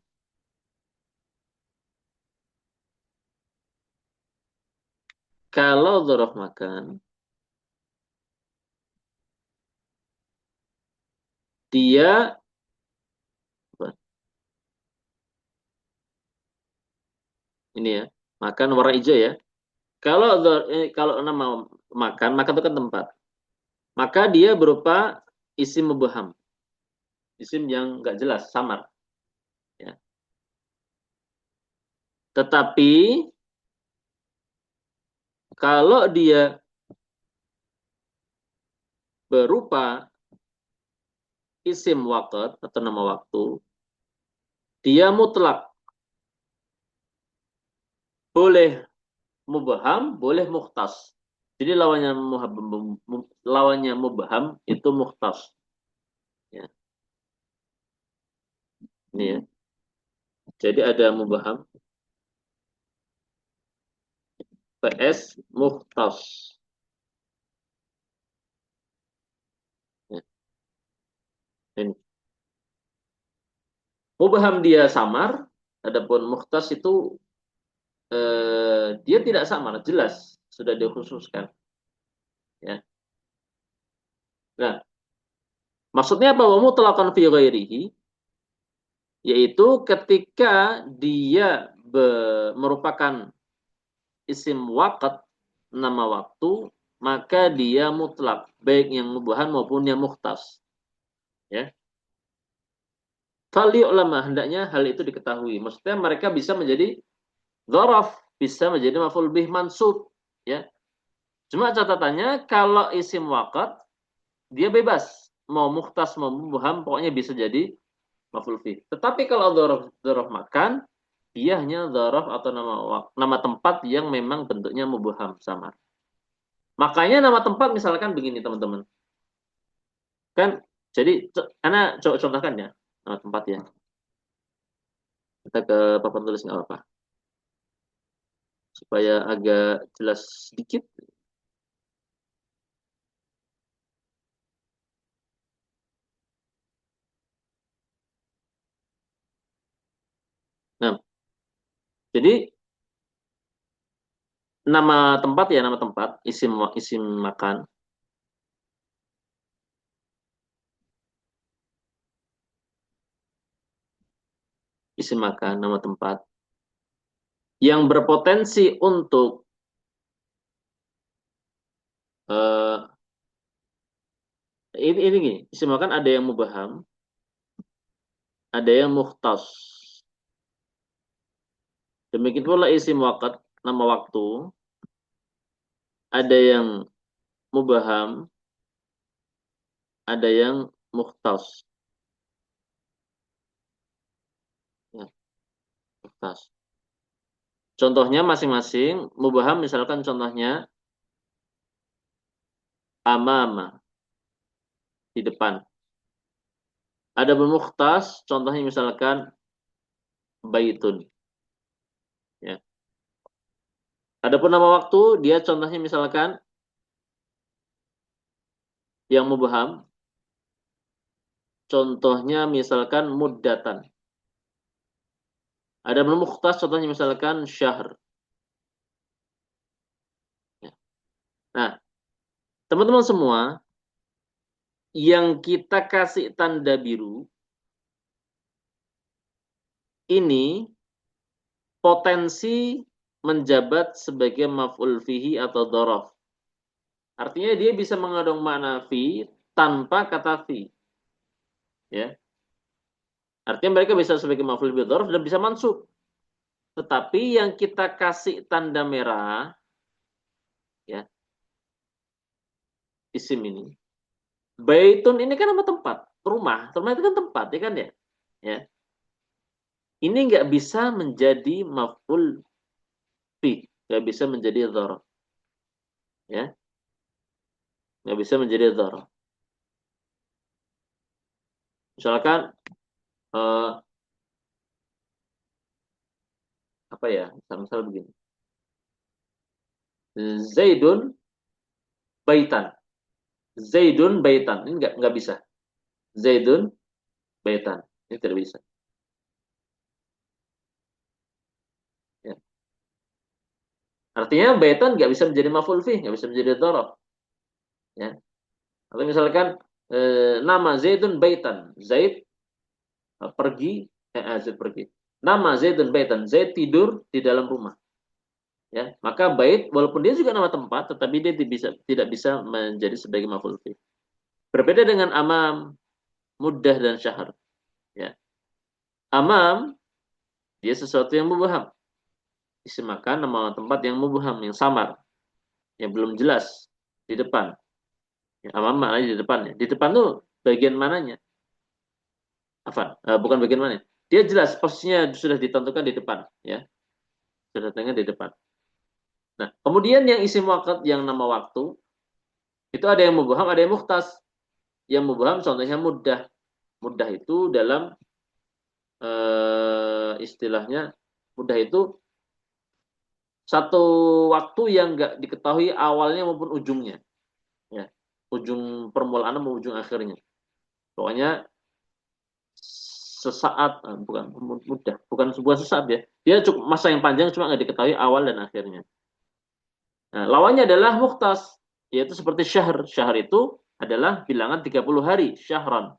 dia ini ya, makan warna hijau ya. Kalau nama makan itu kan tempat. Maka dia berupa isim mubham. Isim yang nggak jelas, samar. Ya. Tetapi kalau dia berupa isim waqt atau nama waktu, dia mutlak. Boleh mubham, boleh mukhtas. Jadi lawannya mubham itu mukhtas. Ya. Ini ya. Jadi ada mubham. PS mukhtas. Ya, ini. Mubham dia samar, adapun mukhtas itu dia tidak samar, jelas sudah dikhususkan. Ya. Nah, maksudnya apa? Wa mutlaqan fi ghairihi, yaitu ketika dia merupakan isim waqt, nama waktu, maka dia mutlak, baik yang mubham maupun yang mukhtas. Ya. Fali ulama, hendaknya hal itu diketahui. Maksudnya mereka bisa menjadi dzaraf, bisa menjadi maf'ul bih mansub, ya. Cuma catatannya kalau isim waqt dia bebas, mau mukhtas mau mubham pokoknya bisa jadi maf'ul bih. Tetapi kalau dzaraf makan, dia hanya dzaraf atau nama tempat yang memang bentuknya mubham samar. Makanya nama tempat misalkan begini teman-teman. Kan jadi karena contohkan ya nama tempat ya. Kita ke papan tulis nggak apa-apa. Supaya agak jelas sedikit. Nah, jadi nama tempat ya nama tempat, isim makan. Isim makan, nama tempat yang berpotensi untuk uh, ini gini, isim makan ada yang mubaham, ada yang mukhtas. Demikian pula isim waqt, nama waktu, ada yang mubaham, ada yang mukhtas. Ya, mukhtas. Contohnya masing-masing, mubaham misalkan contohnya amama, di depan. Ada mukhtas, contohnya misalkan baitun. Ya. Adapun nama waktu, dia contohnya misalkan yang mubaham, contohnya misalkan muddatan. Ada mukhtas, contohnya misalkan syahr. Ya. Nah, teman-teman semua, yang kita kasih tanda biru, ini potensi menjabat sebagai maf'ul fihi atau dhorof. Artinya dia bisa mengandung makna fi tanpa kata fi. Ya. Artinya mereka bisa sebagai maf'ul bihi dzarf dan bisa mansub. Tetapi yang kita kasih tanda merah ya, isim ini. Baitun ini kan nama tempat, rumah. Rumah itu kan tempat, ya kan ya? Ya. Ini nggak bisa menjadi maf'ul fi, nggak bisa menjadi dzarf. Ya. Nggak bisa menjadi dzarf. Misalkan apa ya? Misal begini. Zaidun baitan. Zaidun baitan. Ini nggak bisa. Zaidun baitan. Ini tidak bisa. Ya. Artinya baitan nggak bisa menjadi maf'ul fi, nggak bisa menjadi dzaraf. Ya. Atau misalkan nama Zaidun baitan. Zaid pergi, Zaid pergi. Nama Zaidun baitan. Zaid tidur di dalam rumah. Ya, maka bait walaupun dia juga nama tempat, tetapi dia tidak bisa menjadi sebagai maf'ul fi. Berbeda dengan amam, muddah dan syahr. Ya. Amam dia sesuatu yang mubham. Isim makan nama tempat yang mubham, yang samar, yang belum jelas di depan. Ya, amam maknanya di depannya. Di depan tuh bagian mananya? Apa? Bukan bagian mana? Dia jelas posisinya sudah ditentukan di depan, ya. Sudah ditentukan di depan. Nah, kemudian yang isim waqt yang nama waktu itu ada yang mubham, ada yang mukhtas. Yang mubham contohnya mudah. Mudah itu dalam istilahnya mudah itu satu waktu yang nggak diketahui awalnya maupun ujungnya, ya, ujung permulaan maupun ujung akhirnya. Pokoknya sesaat, bukan mudah, bukan sebuah sesaat ya. Dia cukup masa yang panjang cuma nggak diketahui awal dan akhirnya. Nah, lawannya adalah mukhtas, yaitu seperti syahr. Syahr itu adalah bilangan 30 hari, syahran.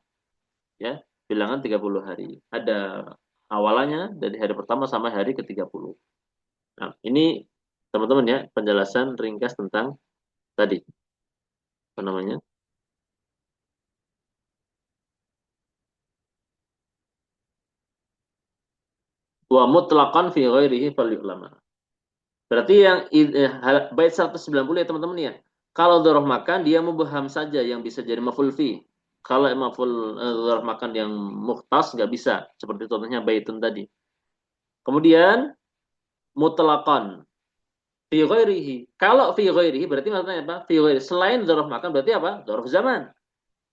Ya, bilangan 30 hari. Ada awalannya dari hari pertama sampai hari ke-30. Nah, ini teman-teman ya, penjelasan ringkas tentang tadi. Apa namanya? Wa mutlaqan fi ghairihi falyulama. Berarti yang bait 190 ya teman-teman ya. Kalau dzaraf makan dia mubham saja yang bisa jadi maf'ul fi. Kalau maf'ul dzaraf makan yang mukhtas nggak bisa. Seperti contohnya baitun tadi. Kemudian mutlaqan fi ghairihi. Kalau fi ghairihi berarti maksudnya apa? Fi ghairi selain dzaraf makan berarti apa? Dzaraf zaman.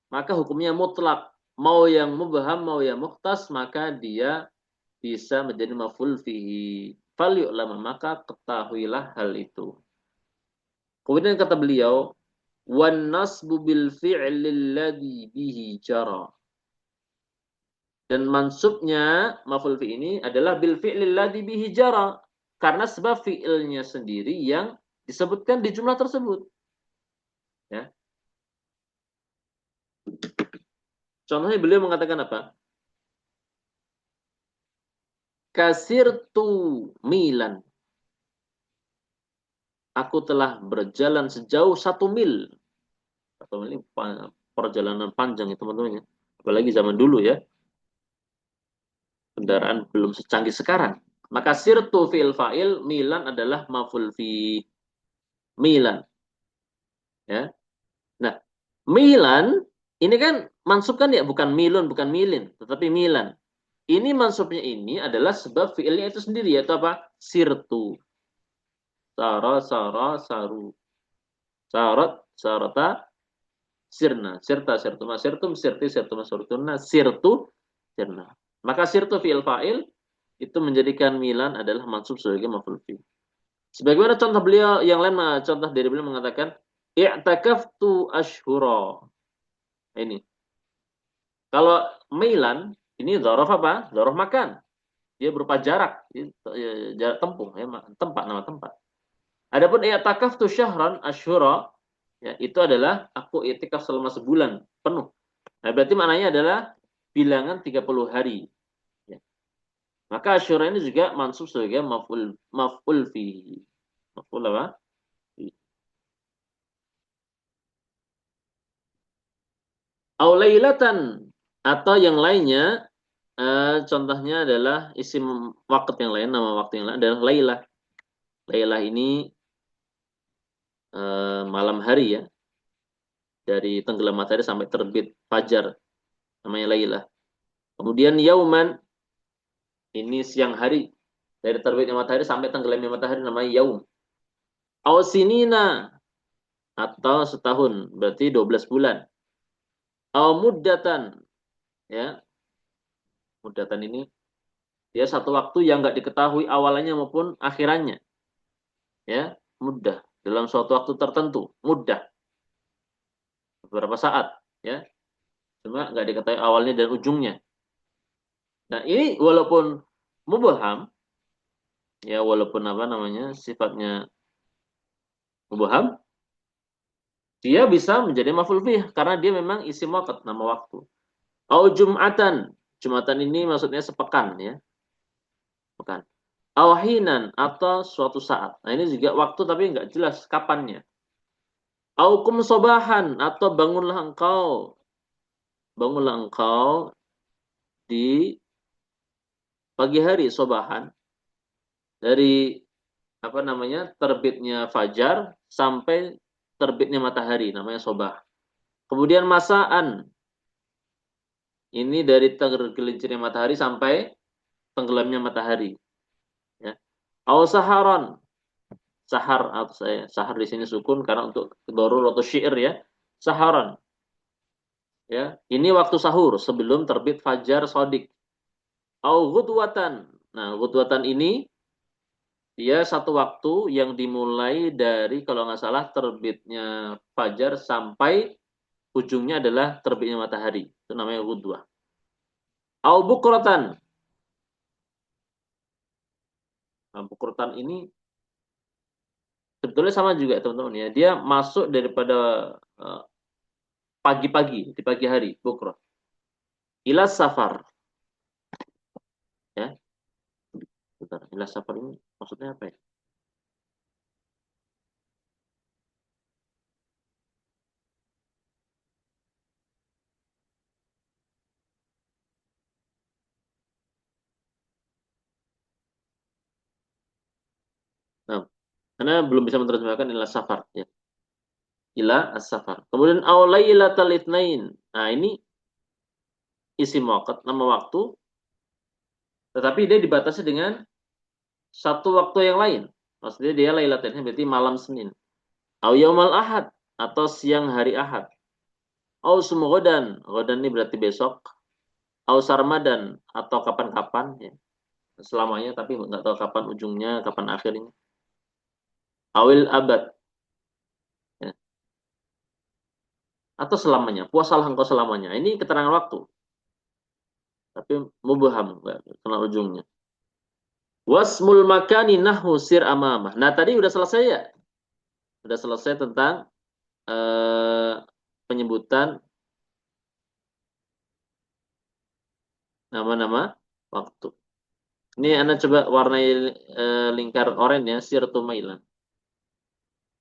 Maka hukumnya mutlak. Mau yang mubham mau yang mukhtas maka dia bisa menjadi maf'ul fihi. Falyu'lama, maka ketahuilah hal itu. Kemudian kata beliau, wan nasbu bil fi'lil ladzi bihi jara. Dan mansubnya maf'ul fi ini adalah bil fi'lil ladzi bihi jara, karena sebab fi'ilnya sendiri yang disebutkan di jumlah tersebut. Ya. Contohnya beliau mengatakan apa? Kasirtu milan. Aku telah berjalan sejauh 1 mil. 1 mil ini perjalanan panjang ya teman-teman ya. Apalagi zaman dulu ya. Kendaraan belum secanggih sekarang. Maka sirtu fi'il fa'il, milan adalah maf'ul fi milan. Ya. Nah, milan ini kan mansub kan ya, bukan milun, bukan milin, tetapi milan. Ini mansubnya ini adalah sebab fi'ilnya itu sendiri, yaitu apa? Sirtu. Sara, saru. Sarat, sarata, sirna. Sirta, sirtuma, sirtum, sirti, sirtuma, surtuna, sirtu, sirna. Maka sirtu fi'il fa'il itu menjadikan milan adalah mansub sebagai maf'ul fi. Sebagaimana contoh beliau yang lain, contoh dari beliau mengatakan i'takaftu ashhura. Ini. Kalau milan ini dzaraf apa? Dzaraf makan. Dia berupa jarak, jarak tempuh ya, tempat, nama tempat. Adapun i'takaftu syahran ashhura, ya, itu adalah aku i'tikaf selama sebulan penuh. Nah, berarti maknanya adalah bilangan 30 hari. Ya. Maka ashhura ini juga mansub sebagai maf'ul fi. Maf'ul apa? Aulailatan atau yang lainnya, contohnya adalah isim waqt yang lain, nama waktu yang lain adalah lailah. Lailah ini malam hari ya, dari tenggelam matahari sampai terbit fajar, namanya lailah. Kemudian yauman, ini siang hari, dari terbitnya matahari sampai tenggelamnya matahari, namanya yaum. Ausinina, atau setahun, berarti 12 bulan. Au muddatan, ya, muddatan ini dia satu waktu yang nggak diketahui awalannya maupun akhirannya, ya, mudah dalam suatu waktu tertentu, mudah beberapa saat, ya, cuma nggak diketahui awalnya dan ujungnya. Nah ini walaupun mubham, ya, walaupun apa namanya sifatnya mubham, dia bisa menjadi maf'ul bih karena dia memang isim waqt, nama waktu. Au jum'atan, jum'atan ini maksudnya sepekan ya, pekan. Au hinan, atau suatu saat. Nah ini juga waktu tapi nggak jelas kapannya. Au kum sobahan, atau bangunlah engkau di pagi hari, sobahan, dari apa namanya terbitnya fajar sampai terbitnya matahari, namanya sobah. Kemudian masaan, ini dari tergelincirnya matahari sampai tenggelamnya matahari. Ya. Au saharon, sahar atau saya sahar di sini sukun karena untuk dorur atau syair ya. Saharon. Ya, ini waktu sahur sebelum terbit fajar sodik. Au ghudwatan. Nah, ghudwatan ini Dia satu waktu yang dimulai dari kalau nggak salah terbitnya fajar sampai ujungnya adalah terbitnya matahari. Itu namanya ghudwah. Au bukratan. Nah, bukratan ini sebetulnya sama juga teman-teman ya. Dia masuk daripada eh, pagi-pagi, di pagi hari, bukro. Ila safar. Ya, bentar. Ila safar ini maksudnya apa ya? Nah, karena belum bisa menerjemahkan ila safar. Ya. Ila as-safar. Kemudian awlayla talithnain. Nah, ini isi muakat, nama waktu. Tetapi dia dibatasi dengan satu waktu yang lain. Maksudnya dia lailatul berarti malam Senin. Au yaumal ahad atau siang hari Ahad. Au sumugodan, godan ini berarti besok. Au sarmadan atau kapan-kapan ya. Selamanya tapi nggak tahu kapan ujungnya, kapan akhirnya. Awil abad ya. Atau selamanya, puasalah engkau selamanya. Ini keterangan waktu, tapi mubham nggak kenal ujungnya. Wasmul makani nahu sir amamah. Nah, tadi udah selesai ya? Udah selesai tentang eh, penyebutan nama-nama waktu. Ini Anda coba warnai lingkar oranye ya, sirtu mailan.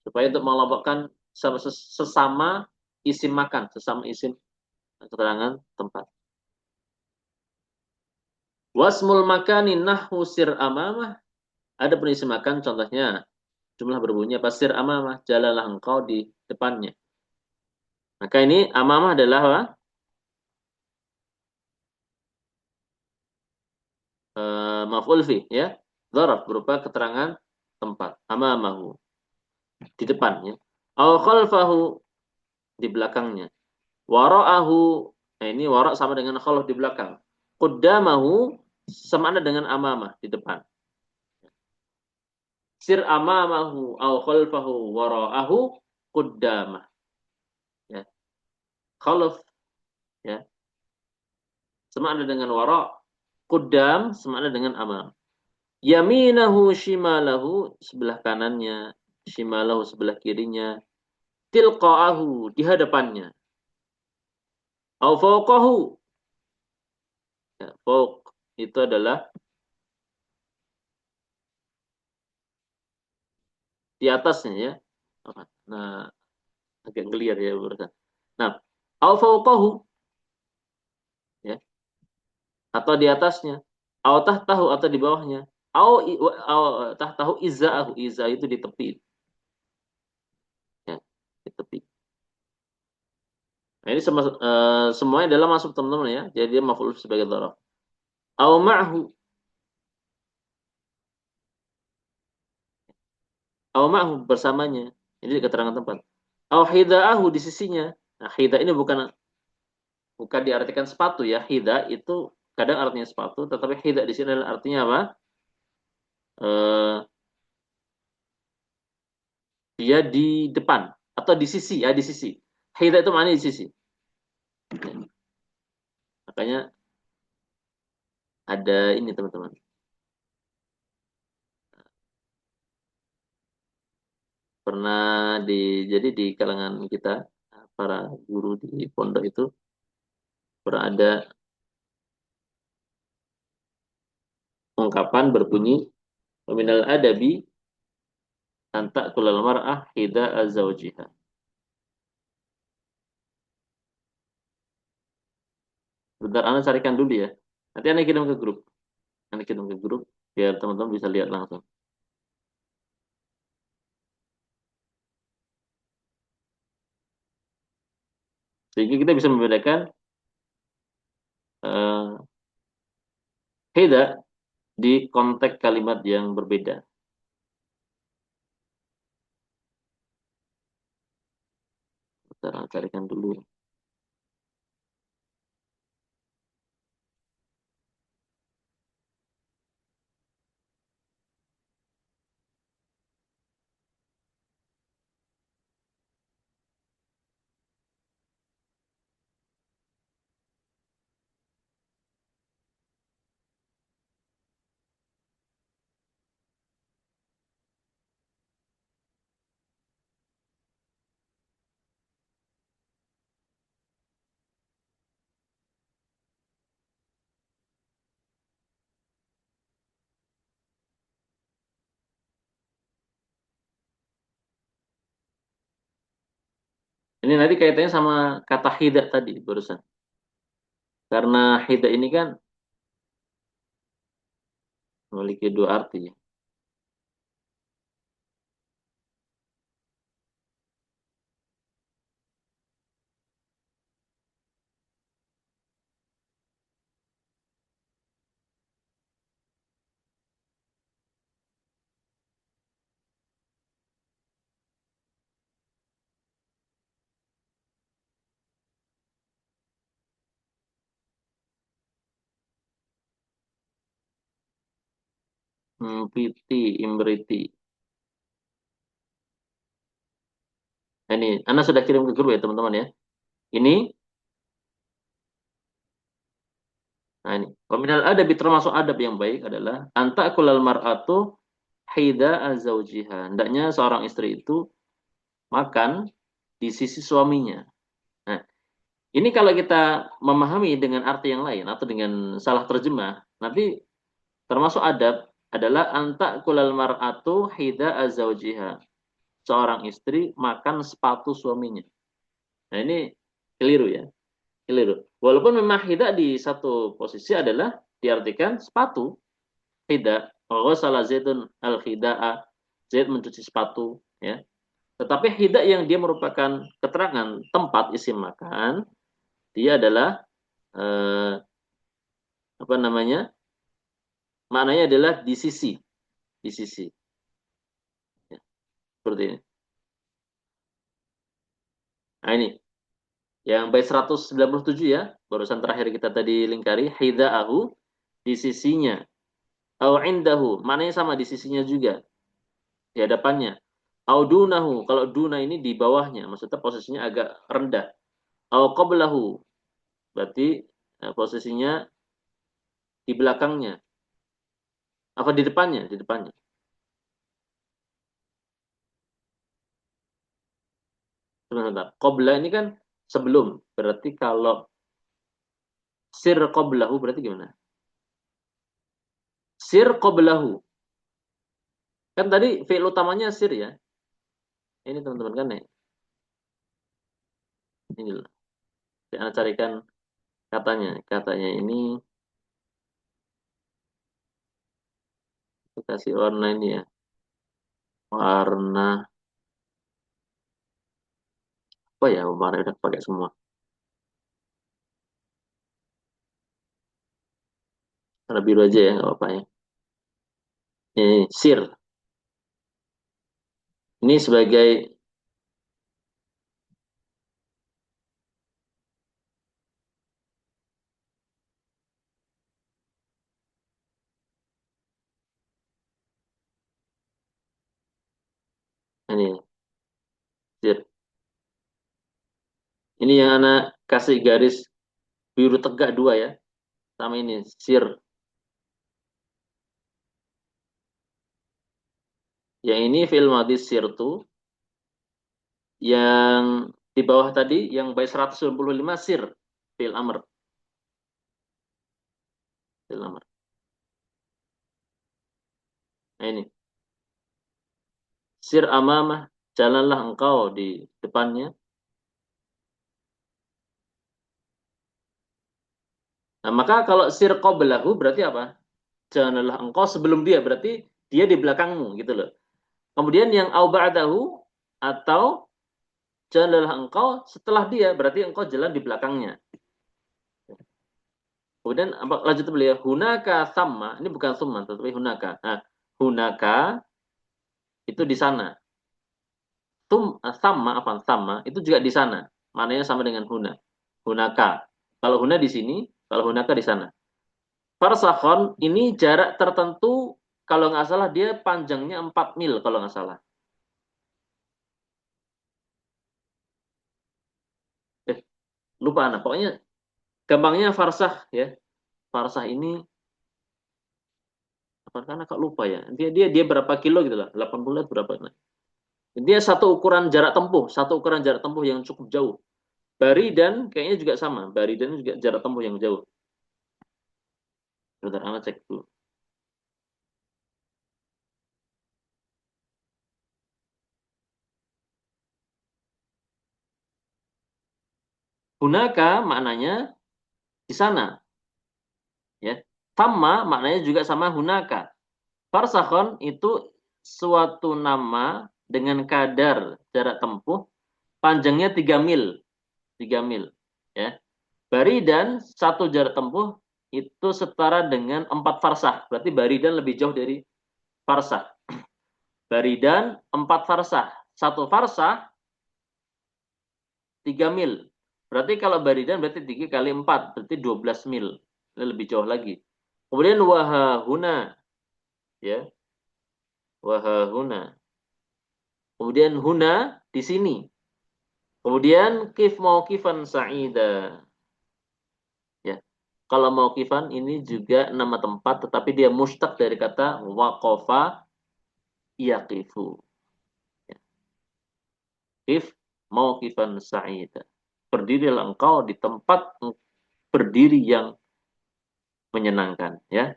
Supaya untuk mengelompokkan sesama isim makan, sesama isim keterangan tempat. Wasmul makani nahu sir amamah. Ada isim makan contohnya jumlah berbunyi apa sir amamah, jalalah engkau di depannya. Maka ini amamah adalah apa? Maf'ul fi ya. Dzaraf berupa keterangan tempat. Amamahu di depannya. Au khalfahu di belakangnya. Wara'ahu, nah ini wara' sama dengan khalf di belakang. Qaddamahu sama dengan amamah di depan. Sir amamahu au khalfahu wara'ahu qaddamah. Ya. Khalf ya. Sama dengan wara', qaddam sama dengan amam. Yaminahu shimalahu sebelah kanannya, shimalahu sebelah kirinya, tilqa'ahu di hadapannya. Au fawqahu. Ya, fawq itu adalah di atasnya ya. Nah, agak clear ya barusan. Nah, au fawqahu ya, atau di atasnya. Au tahtahu atau di bawahnya. Au tahtahu izza'ahu. Izza itu di tepi. Ya, di tepi. Nah, ini semuanya adalah masuk teman-teman ya. Jadi dia maf'ul sebagai dharaf. Au ma'hu. Au ma'hu bersamanya. Ini keterangan tempat. Au hida'ahu di sisinya. Nah, hida ini bukan diartikan sepatu ya. Hida itu kadang artinya sepatu, tetapi hida di sini adalah artinya apa? Eh, dia di depan atau di sisi ya, di sisi. Hida itu mana di sisi. Makanya ada ini teman-teman. Pernah jadi di kalangan kita para guru di pondok itu pernah ada ungkapan berbunyi minal adabi anta kulal mar'ah hida azawjiha. Bentar, Anda carikan dulu ya. Nanti Anda kirim ke grup. Anda kirim ke grup biar teman-teman bisa lihat langsung. Sehingga kita bisa membedakan uh, hida di konteks kalimat yang berbeda. Bentar, Anda carikan dulu. Ini nanti kaitannya sama kata hida tadi barusan. Karena hida ini kan memiliki dua arti. Piti, imriti. Nah, ini, Anda sudah kirim ke grup ya teman-teman ya. Ini, nah ini. Peminal adab termasuk adab yang baik adalah antakulal mar'atu hida azaujiha. Hendaknya seorang istri itu makan di sisi suaminya. Nah, ini kalau kita memahami dengan arti yang lain atau dengan salah terjemah, nanti termasuk adab adalah antakulal mar'atu hida azaujiha. Seorang istri makan sepatu suaminya. Nah, ini keliru ya. Keliru. Walaupun memang hida di satu posisi adalah diartikan sepatu. Hida. Ghasala Zaidun al-hida'a. Zaid mencuci sepatu. Ya. Tetapi hida yang dia merupakan keterangan tempat isim makan, dia adalah apa namanya? Maknanya adalah di sisi. Di sisi. Ya. Seperti ini. Nah ini. Yang bait 197 ya. Barusan terakhir kita tadi lingkari. Hida'ahu. Di sisinya. Au indahu, maknanya sama di sisinya juga, di hadapannya. Au dunahu, kalau duna ini di bawahnya, maksudnya posisinya agak rendah. Au qablahu, berarti posisinya di belakangnya. Apa di depannya? Di depannya. Sebentar. Qabla ini kan sebelum, berarti kalau sir qablahu berarti gimana? Sir qablahu. Kan tadi fi'il utamanya sir ya. Ini teman-teman kan ya. Ini loh. Saya carikan katanya. Katanya ini kasih warna ini ya. Warna apa ya? Warna udah pakai semua. Warna biru aja ya, nggak apa-apa ya. Ini sir. Ini sebagai ini sir. Ini yang anak kasih garis biru tegak dua ya. Sama ini sir. Yang ini fi'il madhi sirtu. Yang di bawah tadi yang by 195 sir. Fi'il amr. Fi'il amr. Nah ini. Sir amamah. Jalanlah engkau di depannya. Nah, maka kalau sir qablahu berarti apa? Jalanlah engkau sebelum dia. Berarti dia di belakangmu gitu loh. Kemudian yang au ba'dahu atau jalanlah engkau setelah dia, berarti engkau jalan di belakangnya. Kemudian lanjut beliau, hunaka sama, ini bukan summa, tetapi hunaka. Nah, hunaka itu di sana. Sama apa sama itu juga di sana. Maknanya sama dengan huna. Hunaka. Kalau huna di sini, kalau hunaka di sana. Farsakhon ini jarak tertentu, kalau nggak salah dia panjangnya 4 mil kalau nggak salah. Lupa anak. Pokoknya gampangnya farsah ya. Farsah ini karena kok lupa ya. Dia berapa kilo gitu lah. 80 berapa. Nah. Dia satu ukuran jarak tempuh, satu ukuran jarak tempuh yang cukup jauh. Baridan kayaknya juga sama. Baridan juga jarak tempuh yang jauh. Bentar, anak cek dulu. Hunaka maknanya di sana. Ya. Thamma maknanya juga sama hunaka. Farsakhon itu suatu nama dengan kadar jarak tempuh panjangnya 3 mil. 3 mil. Ya. Baridan satu jarak tempuh itu setara dengan 4 farsah. Berarti baridan lebih jauh dari farsah. Baridan 4 farsah. Satu farsah 3 mil. Berarti kalau baridan berarti 3 kali 4. Berarti 12 mil. Ini lebih jauh lagi. Kemudian wahahuna. Ya. Wahahuna. Kemudian huna di sini. Kemudian kif mauqifan sa'ida. Ya. Kalau mauqifan ini juga nama tempat tetapi dia mustaq dari kata waqafa yaqifu. Ya. Kif mauqifan sa'ida. Berdirilah engkau di tempat berdiri yang menyenangkan, ya.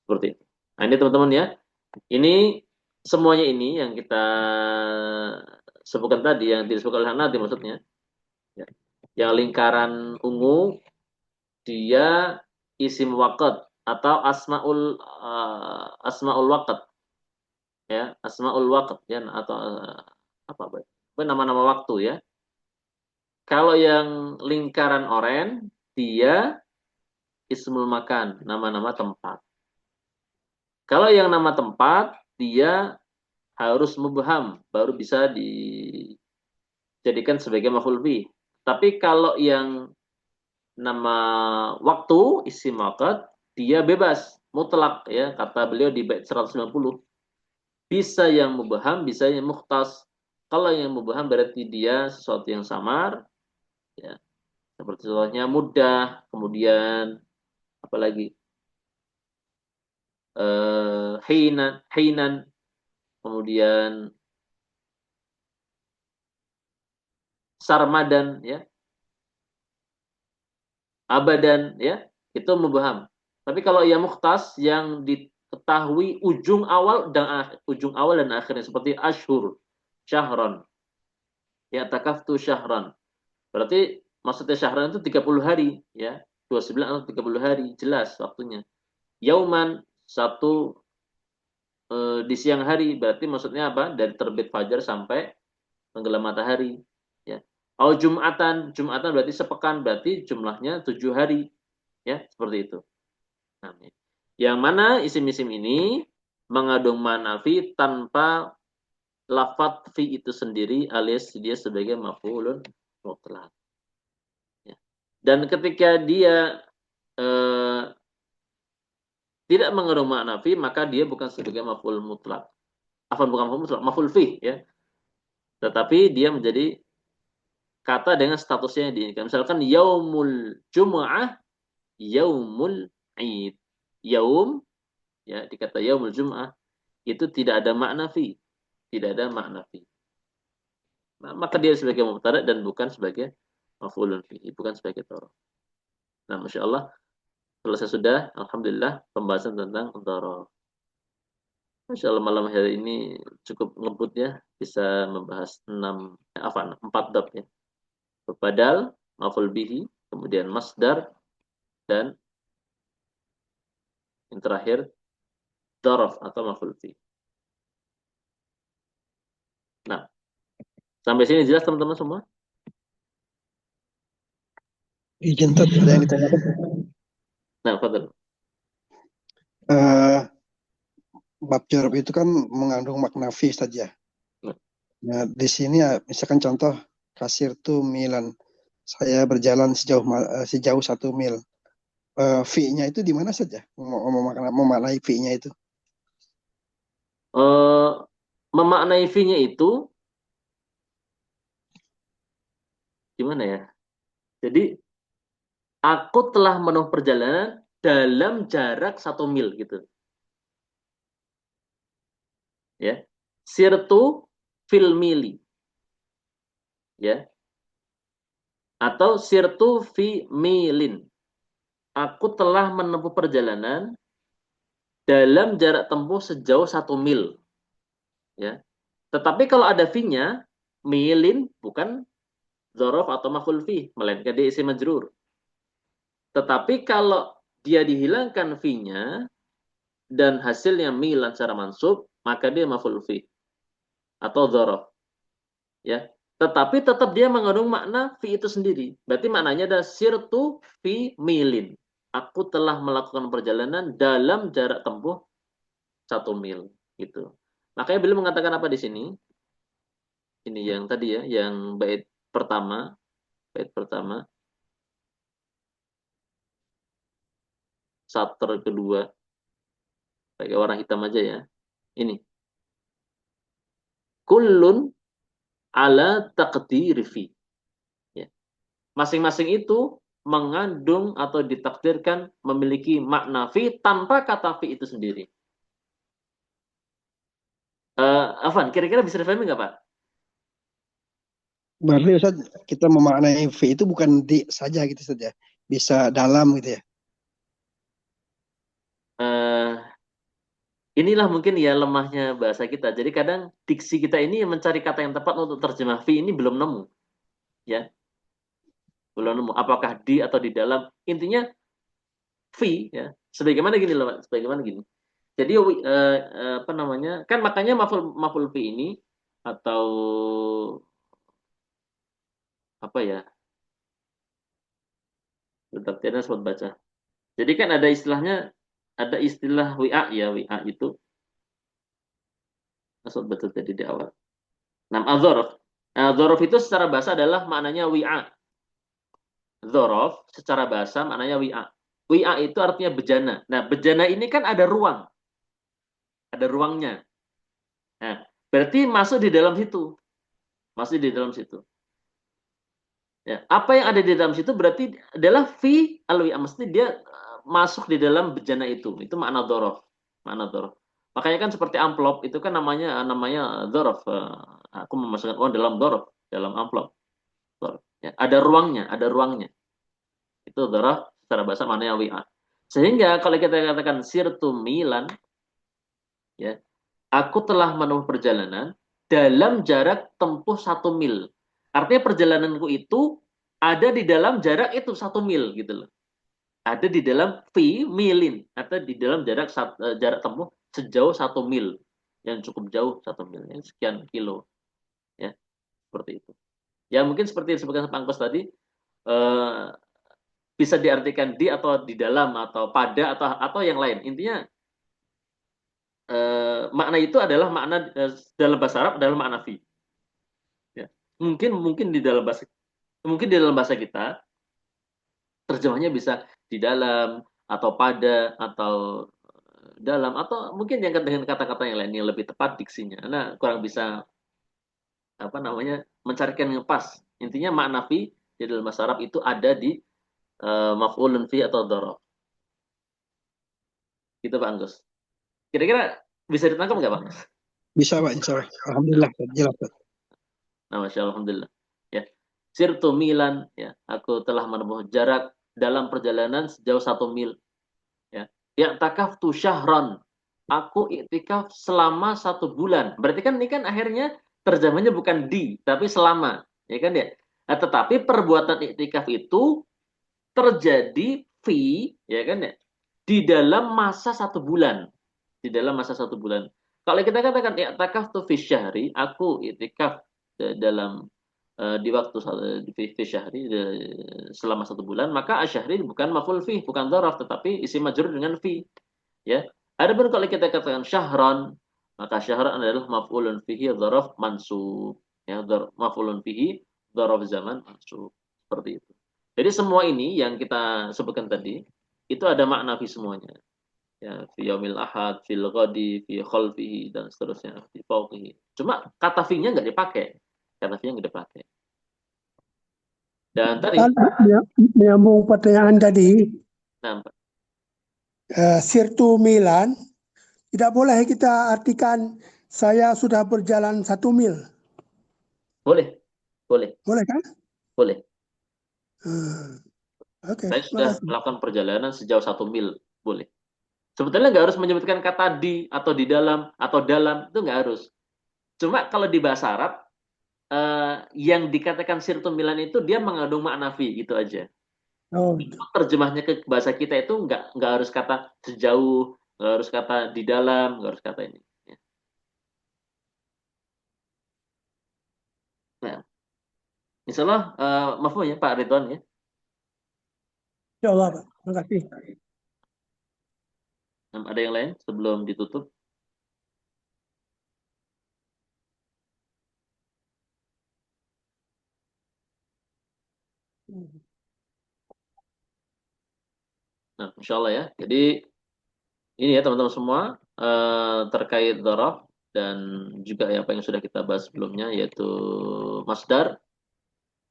Seperti itu. Nah, ini teman-teman ya. Ini semuanya ini yang kita sebutkan tadi, yang disebutkan oleh Hanafi maksudnya. Ya. Yang lingkaran ungu dia isim waqt atau asmaul waqt, ya, asmaul waqt ya, atau apa nama-nama waktu ya. Kalau yang lingkaran oren dia ismul makan, nama-nama tempat. Kalau yang nama tempat dia harus mubham baru bisa dijadikan sebagai maf'ul bih. Tapi kalau yang nama waktu isim waqt dia bebas mutlak ya, kata beliau di bait 190. Bisa yang mubham, bisa yang mukhtas. Kalau yang mubham berarti dia sesuatu yang samar ya. Seperti contohnya mudah, kemudian apalagi hinan, kemudian sarmadan ya, abadan ya, itu mubham. Tapi kalau yang mukhtas yang diketahui ujung awal dan akhirnya seperti ashur, syahran. Ya takaftu syahran. Berarti maksudnya syahran itu 30 hari ya. 29 atau 30 hari jelas waktunya. Yauman satu di siang hari berarti maksudnya apa? Dari terbit fajar sampai tenggelam matahari ya. Au Jumatan berarti sepekan, berarti jumlahnya 7 hari ya, seperti itu. Nah, yang mana isim-isim ini mengandung ma'nafi tanpa lafadz fi itu sendiri alias dia sebagai maf'ulun mutlak. Ya. Dan ketika dia tidak mengandung ma'nafi maka dia bukan sebagai maf'ul mutlak. Bukan maf'ul mutlak, maf'ul fi ya. Tetapi dia menjadi kata dengan statusnya yang diinginkan. Misalkan yaumul jumu'ah, yaumul id. Yaum ya, dikata yaumul jumu'ah itu tidak ada makna fi. Tidak ada makna fi. Nah, maka dia sebagai mubtada dan bukan sebagai maf'ulun fihi, bukan sebagai dhorof. Nah, Masya Allah, selesai sudah, alhamdulillah, pembahasan tentang dhorof. Masya Allah, malam hari ini cukup ngebut ya, bisa membahas 4 bab ya. Badal, maf'ul bihi, kemudian masdar, dan yang terakhir dhorof atau maf'ul fihi. Nah, sampai sini jelas teman-teman semua? Izin Tat, ada yang ditanyakan. Nah, fadhal. Bab jorab itu kan mengandung makna fi saja. Nah, di sini ya, misalkan contoh kasir tu milan. Saya berjalan sejauh 1 mil. Fi-nya itu di mana saja? Memaknai fi-nya itu. Memaknai fi-nya itu gimana ya? Jadi aku telah menempuh perjalanan dalam jarak 1 mil gitu. Ya. Sirtu fil mili. Ya. Atau sirtu fi milin. Aku telah menempuh perjalanan dalam jarak tempuh sejauh 1 mil. Ya. Tetapi kalau ada fi-nya, milin bukan dzaraf atau maf'ul fi, melainkan dia isim majrur. Tetapi kalau dia dihilangkan fi-nya dan hasilnya milan secara mansub, maka dia maf'ul fi atau dzaraf, ya. Tetapi tetap dia mengandung makna fi itu sendiri. Berarti maknanya adalah sirtu fi milin. Aku telah melakukan perjalanan dalam jarak tempuh 1 mil, gitu. Makanya beliau mengatakan apa di sini? Ini yang tadi ya, yang pertama, bait pertama, satr kedua, pakai warna hitam aja ya. Ini, kullun ala taqdiri fi. Ya. Masing-masing itu mengandung atau ditakdirkan memiliki makna fi tanpa kata fi itu sendiri. Afan, kira-kira bisa difahami nggak Pak? Berarti Ustaz, kita memaknai fi itu bukan di saja gitu saja, bisa dalam gitu ya. Eh, inilah mungkin ya lemahnya bahasa kita. Jadi kadang diksi kita ini mencari kata yang tepat untuk terjemah fi ini belum nemu, ya, belum nemu. Apakah di atau di dalam? Intinya fi, ya. Sebagaimana gini loh, Pak. Sebagaimana gini. Jadi apa namanya? Kan makanya maf'ul fi ini atau apa ya? Tetap tidak sempat baca. Jadi kan ada istilahnya, ada istilah WA ya, WA itu sempat baca tadi di awal. Nah, adzorof. Nah, dzorof itu secara bahasa adalah maknanya WA. Dzorof secara bahasa maknanya WA. WA itu artinya bejana. Nah, bejana ini kan ada ruang. Ada ruangnya. Nah, berarti masuk di dalam situ. Masih di dalam situ. Ya, apa yang ada di dalam situ berarti adalah fi al-WA. Mesti dia masuk di dalam bejana itu. Itu makna dzorof. Makna dzorof. Makanya kan seperti amplop itu kan namanya dzorof. Aku memasukkan uang dalam dzorof, dalam amplop. Ya, ada ruangnya, ada ruangnya. Itu dzaraf secara bahasa maknanya WA. Sehingga kalau kita katakan sirtu milan, ya, aku telah menempuh perjalanan dalam jarak tempuh 1 mil. Artinya perjalananku itu ada di dalam jarak itu 1 mil gitu loh. Ada di dalam fi milin atau di dalam jarak tempuh sejauh 1 mil, yang cukup jauh 1 mil, yang sekian kilo, ya, seperti itu. Ya mungkin seperti yang disebutkan Pangkos tadi, eh, bisa diartikan di atau di dalam atau pada atau yang lain. Intinya makna itu adalah makna dalam bahasa Arab adalah makna fi. Ya. Mungkin di dalam bahasa kita terjemahnya bisa di dalam atau pada atau dalam atau mungkin yang dengan kata-kata yang lain yang lebih tepat diksinya. Nah, kurang bisa apa namanya mencarikan yang pas. Intinya makna fi di dalam bahasa Arab itu ada di maf'ulun fi atau dzaraf. Gitu Pak Anggus. Kira-kira bisa ditangkap nggak Pak? Bisa Pak, insya Allah. Alhamdulillah, jelas Pak. Nah, Masya Allah, Alhamdulillah. Ya. Sirtu milan, ya. Aku telah menempuh jarak dalam perjalanan sejauh 1 mil. Ya. I'takaftu syahran. Aku iktikaf selama 1 bulan. Berarti kan ini kan akhirnya terjemahnya bukan di, tapi selama. Ya kan ya? Nah, tetapi perbuatan iktikaf itu terjadi ya kan ya? Di dalam masa 1 bulan. Di dalam masa 1 bulan. Kalau kita katakan i'takaftu fi syahri, aku iktikaf dalam di waktu fi syahri selama 1 bulan, maka asyahri bukan maf'ul fi, bukan dzaraf, tetapi isim majrur dengan fi, ya. Adapun kalau kita katakan syahran, maka syahran adalah maf'ulun fihi dzaraf mansub, ya, maf'ulun fihi dzaraf zaman mansub, seperti itu. Jadi semua ini yang kita sebutkan tadi itu ada makna fi semuanya, ya, fi yaumil ahad, fil ghadi, fi khalfihi dan seterusnya, fi fawqihi. Cuma kata fi-nya nggak dipakai. Kata fi-nya nggak dipakai. Dan tadi Menyambung pertanyaan tadi, nah, sirtu Milan, tidak boleh kita artikan saya sudah berjalan 1 mil. boleh, boleh, Boleh kan? boleh. Oke, Saya terima sudah kasih. melakukan perjalanan sejauh 1 mil, boleh. Sebetulnya nggak harus menyebutkan kata di atau di dalam atau dalam, itu nggak harus. Cuma kalau di bahasa Arab yang dikatakan sirtumilan itu dia mengandung makna fi gitu aja. Oh, gitu. Terjemahnya ke bahasa kita itu nggak harus kata sejauh, nggak harus kata di dalam, nggak harus kata ini. Ya. Nah, insya Allah maaf ya Pak Ridwan ya. Insya Allah, Pak. Terima kasih. Ada yang lain sebelum ditutup? Nah, insya Allah ya. Jadi ini ya teman-teman semua terkait dhorof dan juga ya apa yang sudah kita bahas sebelumnya yaitu masdar,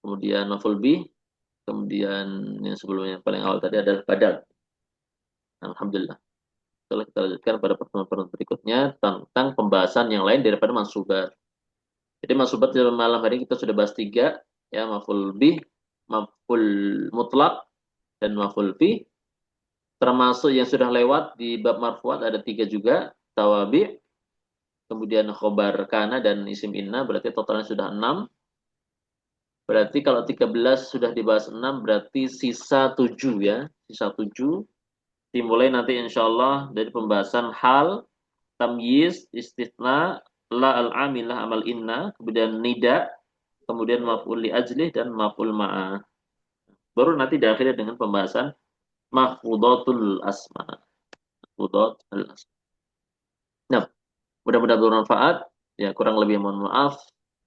kemudian maf'ul bih, kemudian yang sebelumnya yang paling awal tadi adalah badal. Alhamdulillah. Setelah kita lanjutkan pada pertemuan-pertemuan berikutnya tentang pembahasan yang lain daripada mansubat. Jadi mansubat di malam hari ini kita sudah bahas 3 ya, maf'ul bih, maf'ul mutlak, dan maf'ul bih. Termasuk yang sudah lewat di bab marfuat ada 3 juga, tawabi, kemudian khobar kana dan isim inna, berarti totalnya sudah 6. Berarti kalau 13 sudah dibahas 6, berarti sisa 7 ya, sisa 7. Dimulai nanti insya Allah dari pembahasan hal, tamyiz, istitsna, la al-amilah amal inna, kemudian nida, kemudian maf'ul li ajlih dan maf'ul ma'ah. Baru nanti diakhiri dengan pembahasan mahfudatul asma. Mahfudatul asma. Nah, mudah-mudahan bermanfaat. Ya, kurang lebih mohon maaf.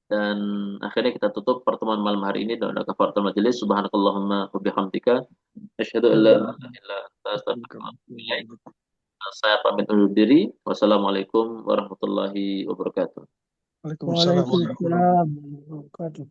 Dan akhirnya kita tutup pertemuan malam hari ini dengan kafaratul majelis. Subhanakallahumma wa bihamdika asyhadu an la ilaha illa anta astaghfiruka wa atubu ilaik. Saya pamit undur diri. Wassalamualaikum warahmatullahi wabarakatuh. Waalaikumsalam warahmatullahi wabarakatuh. Waalaikumsalam warahmatullahi wabarakatuh.